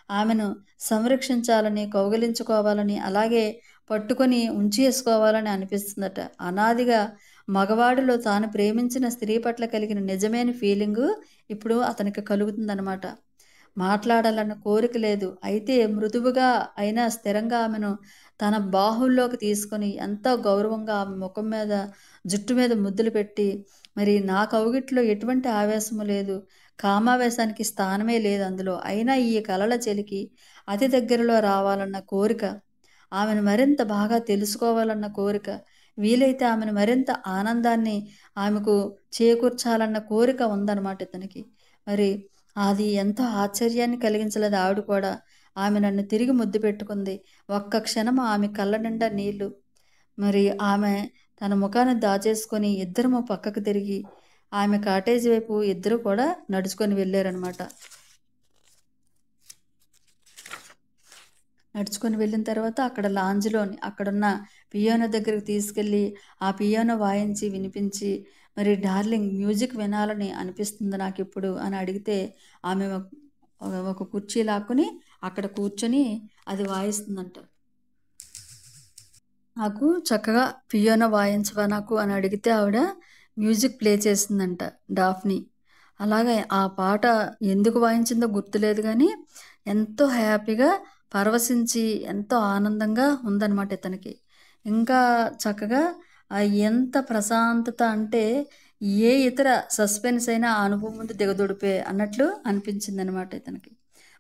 ఆమెను సంరక్షించాలని, కౌగిలించుకోవాలని, అలాగే పట్టుకొని ఉంచేసుకోవాలని అనిపిస్తుందట. అనాదిగా మగవాడిలో తాను ప్రేమించిన స్త్రీ పట్ల కలిగిన నిజమైన ఫీలింగు ఇప్పుడు అతనికి కలుగుతుందనమాట. మాట్లాడాలన్న కోరిక లేదు. అయితే మృదువుగా అయినా స్థిరంగా ఆమెను తన బాహుల్లోకి తీసుకొని ఎంతో గౌరవంగా ఆమె ముఖం మీద, జుట్టు మీద ముద్దులు పెట్టి, మరి నా కౌగిట్లో ఎటువంటి ఆవేశము లేదు. కామావేశానికి స్థానమే లేదు అందులో. అయినా ఈ కలల చెలికి అతి దగ్గరలో రావాలన్న కోరిక, ఆమెను మరింత బాగా తెలుసుకోవాలన్న కోరిక, వీలైతే ఆమెను మరింత ఆనందాన్ని ఆమెకు చేకూర్చాలన్న కోరిక ఉందన్నమాట ఇతనికి. మరి అది ఎంతో ఆశ్చర్యాన్ని కలిగించలేదు ఆవిడ కూడా. ఆమె నన్ను తిరిగి ముద్దు పెట్టుకుంది. ఒక్క క్షణం ఆమె కళ్ళ నిండా నీళ్లు. మరి ఆమె తన ముఖాన్ని దాచేసుకొని ఇద్దరము పక్కకు తిరిగి ఆమె కాటేజ్ వైపు ఇద్దరు కూడా నడుచుకొని వెళ్ళారనమాట. నడుచుకొని వెళ్ళిన తర్వాత అక్కడ లాంజ్‌లోని అక్కడున్న పియానో దగ్గరికి తీసుకెళ్ళి, ఆ పియానో వాయించి, వినిపించి, మరి డార్లింగ్ మ్యూజిక్ వినాలని అనిపిస్తుంది నాకిప్పుడు అని అడిగితే, ఆమె ఒక కుర్చీ లాక్కుని అక్కడ కూర్చొని అది వాయిస్తుందంట. నాకు చక్కగా పియానో వాయించవా నాకు అని అడిగితే ఆవిడ మ్యూజిక్ ప్లే చేసిందంట డాఫ్ని. అలాగే ఆ పాట ఎందుకు వాయించిందో గుర్తులేదు గానీ, ఎంతో హ్యాపీగా పరవశించి ఎంతో ఆనందంగా ఉందన్నమాట ఇతనికి. ఇంకా చక్కగా ఎంత ప్రశాంతత అంటే ఏ ఇతర సస్పెన్స్ అయినా ఆ అనుభవం ముందు దిగదుడిపే అన్నట్లు అనిపించిందనమాట ఇతనికి.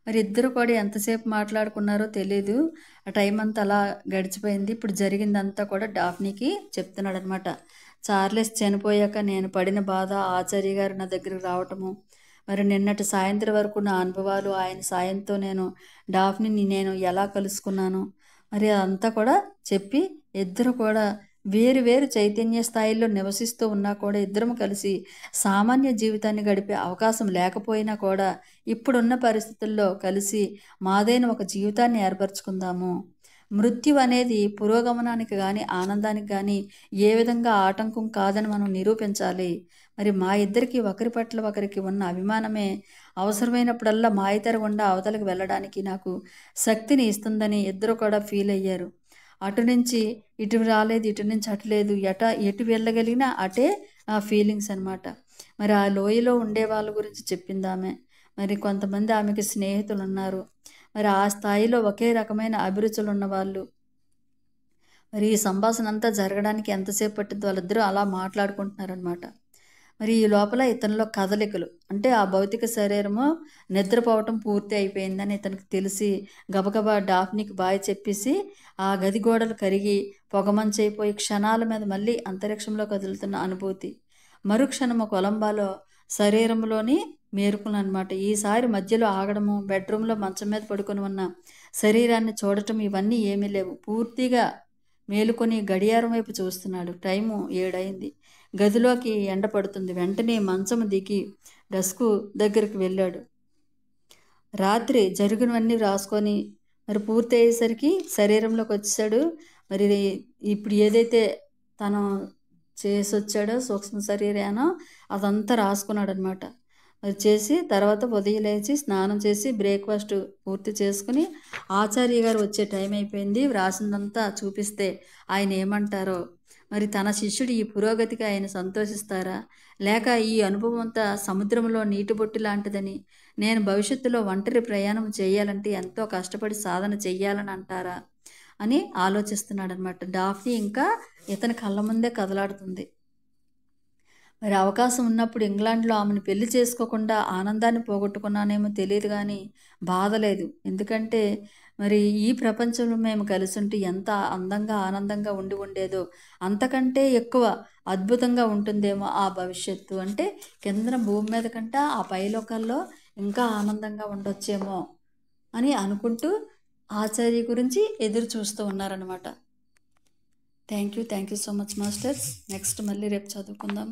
మరి ఇద్దరు కూడా ఎంతసేపు మాట్లాడుకున్నారో తెలీదు. ఆ టైం అంతా అలా గడిచిపోయింది. ఇప్పుడు జరిగిందంతా కూడా డాఫ్నీకి చెప్తున్నాడనమాట. చార్లెస్ చనిపోయాక నేను పడిన బాధ, ఆచార్య గారు నా దగ్గరికి రావటము, మరి నిన్నటి సాయంత్రం వరకు నా అనుభవాలు, ఆయన సాయంతో డాఫ్నీని నేను ఎలా కలుసుకున్నాను, మరి అదంతా కూడా చెప్పి ఇద్దరు కూడా వేరు వేరు చైతన్య స్థాయిల్లో నివసిస్తూ ఉన్నా కూడా ఇద్దరం కలిసి సామాన్య జీవితాన్ని గడిపే అవకాశం లేకపోయినా కూడా ఇప్పుడున్న పరిస్థితుల్లో కలిసి మాదైన ఒక జీవితాన్ని ఏర్పరచుకుందాము. మృత్యు అనేది పురోగమనానికి కానీ ఆనందానికి కానీ ఏ విధంగా ఆటంకం కాదని మనం నిరూపించాలి. మరి మా ఇద్దరికి ఒకరి పట్ల ఒకరికి ఉన్న అభిమానమే అవసరమైనప్పుడల్లా మా ఇద్దరు గుండా అవతలకు వెళ్ళడానికి నాకు శక్తిని ఇస్తుందని ఇద్దరు కూడా ఫీల్ అయ్యారు. అటు నుంచి ఇటు రాలేదు, ఇటు నుంచి అటు లేదు, ఎటు వెళ్ళగలిగినా అటే ఆ ఫీలింగ్స్ అనమాట. మరి ఆ లోయలో ఉండే వాళ్ళ గురించి చెప్పింది ఆమె. మరి కొంతమంది ఆమెకి స్నేహితులు ఉన్నారు. మరి ఆ స్థాయిలో ఒకే రకమైన అభిరుచులు ఉన్నవాళ్ళు. మరి ఈ సంభాషణ అంతా జరగడానికి ఎంతసేపు పట్టిందో వాళ్ళిద్దరూ అలా మాట్లాడుకుంటున్నారనమాట. మరి ఈ లోపల ఇతనిలో కదలికలు అంటే ఆ భౌతిక శరీరము నిద్రపోవటం పూర్తి అయిపోయిందని ఇతనికి తెలిసి గబగబా డాఫ్నీకి బాయ్ చెప్పేసి ఆ గది గోడలు కరిగి పొగమంచైపోయి క్షణాల మీద మళ్ళీ అంతరిక్షంలో కదులుతున్న అనుభూతి. మరుక్షణము కొలంబాలో శరీరంలోని మేరుకులనమాట. ఈసారి మధ్యలో ఆగడము, బెడ్రూమ్లో మంచం మీద పడుకొని ఉన్న శరీరాన్ని చూడటం ఇవన్నీ ఏమీ లేవు. పూర్తిగా మేలుకొని గడియారం వైపు చూస్తున్నాడు. టైము 7 అయింది. గదిలోకి ఎండ పడుతుంది. వెంటనే మంచం దిగి డస్కు దగ్గరికి వెళ్ళాడు. రాత్రి జరిగినవన్నీ రాసుకొని మరి పూర్తి అయ్యేసరికి శరీరంలోకి వచ్చేసాడు. మరి ఇప్పుడు ఏదైతే తను చేసి వచ్చాడో సూక్ష్మ శరీరానో అదంతా రాసుకున్నాడు అనమాట. అది చేసి తర్వాత ఉదయం లేచి స్నానం చేసి బ్రేక్ఫాస్ట్ పూర్తి చేసుకుని ఆచార్య గారు వచ్చే టైం అయిపోయింది. వ్రాసిందంతా చూపిస్తే ఆయన ఏమంటారో, మరి తన శిష్యుడు ఈ పురోగతికి ఆయన సంతోషిస్తారా, లేక ఈ అనుభవం అంతా సముద్రంలో నీటి బొట్టు లాంటిదని, నేను భవిష్యత్తులో ఒంటరి ప్రయాణం చేయాలంటే ఎంతో కష్టపడి సాధన చెయ్యాలని అంటారా అని ఆలోచిస్తున్నాడు అనమాట. డాఫ్నీ ఇంకా ఇతని కళ్ళ ముందే కదలాడుతుంది. మరి అవకాశం ఉన్నప్పుడు ఇంగ్లాండ్లో ఆమెను పెళ్లి చేసుకోకుండా ఆనందాన్ని పోగొట్టుకున్నానేమో తెలియదు కానీ బాధ లేదు. ఎందుకంటే మరి ఈ ప్రపంచంలో మేము కలిసి ఉంటే ఎంత అందంగా ఆనందంగా ఉండేదో అంతకంటే ఎక్కువ అద్భుతంగా ఉంటుందేమో ఆ భవిష్యత్తు. అంటే కిందన భూమి మీద కంటే ఆ పైలోకాల్లో ఇంకా ఆనందంగా ఉండొచ్చేమో అని అనుకుంటూ ఆచార్య గురించి ఎదురు చూస్తూ ఉన్నారనమాట. Thank you so much masters. Next మళ్ళీ రేపు చదువుకుందాం.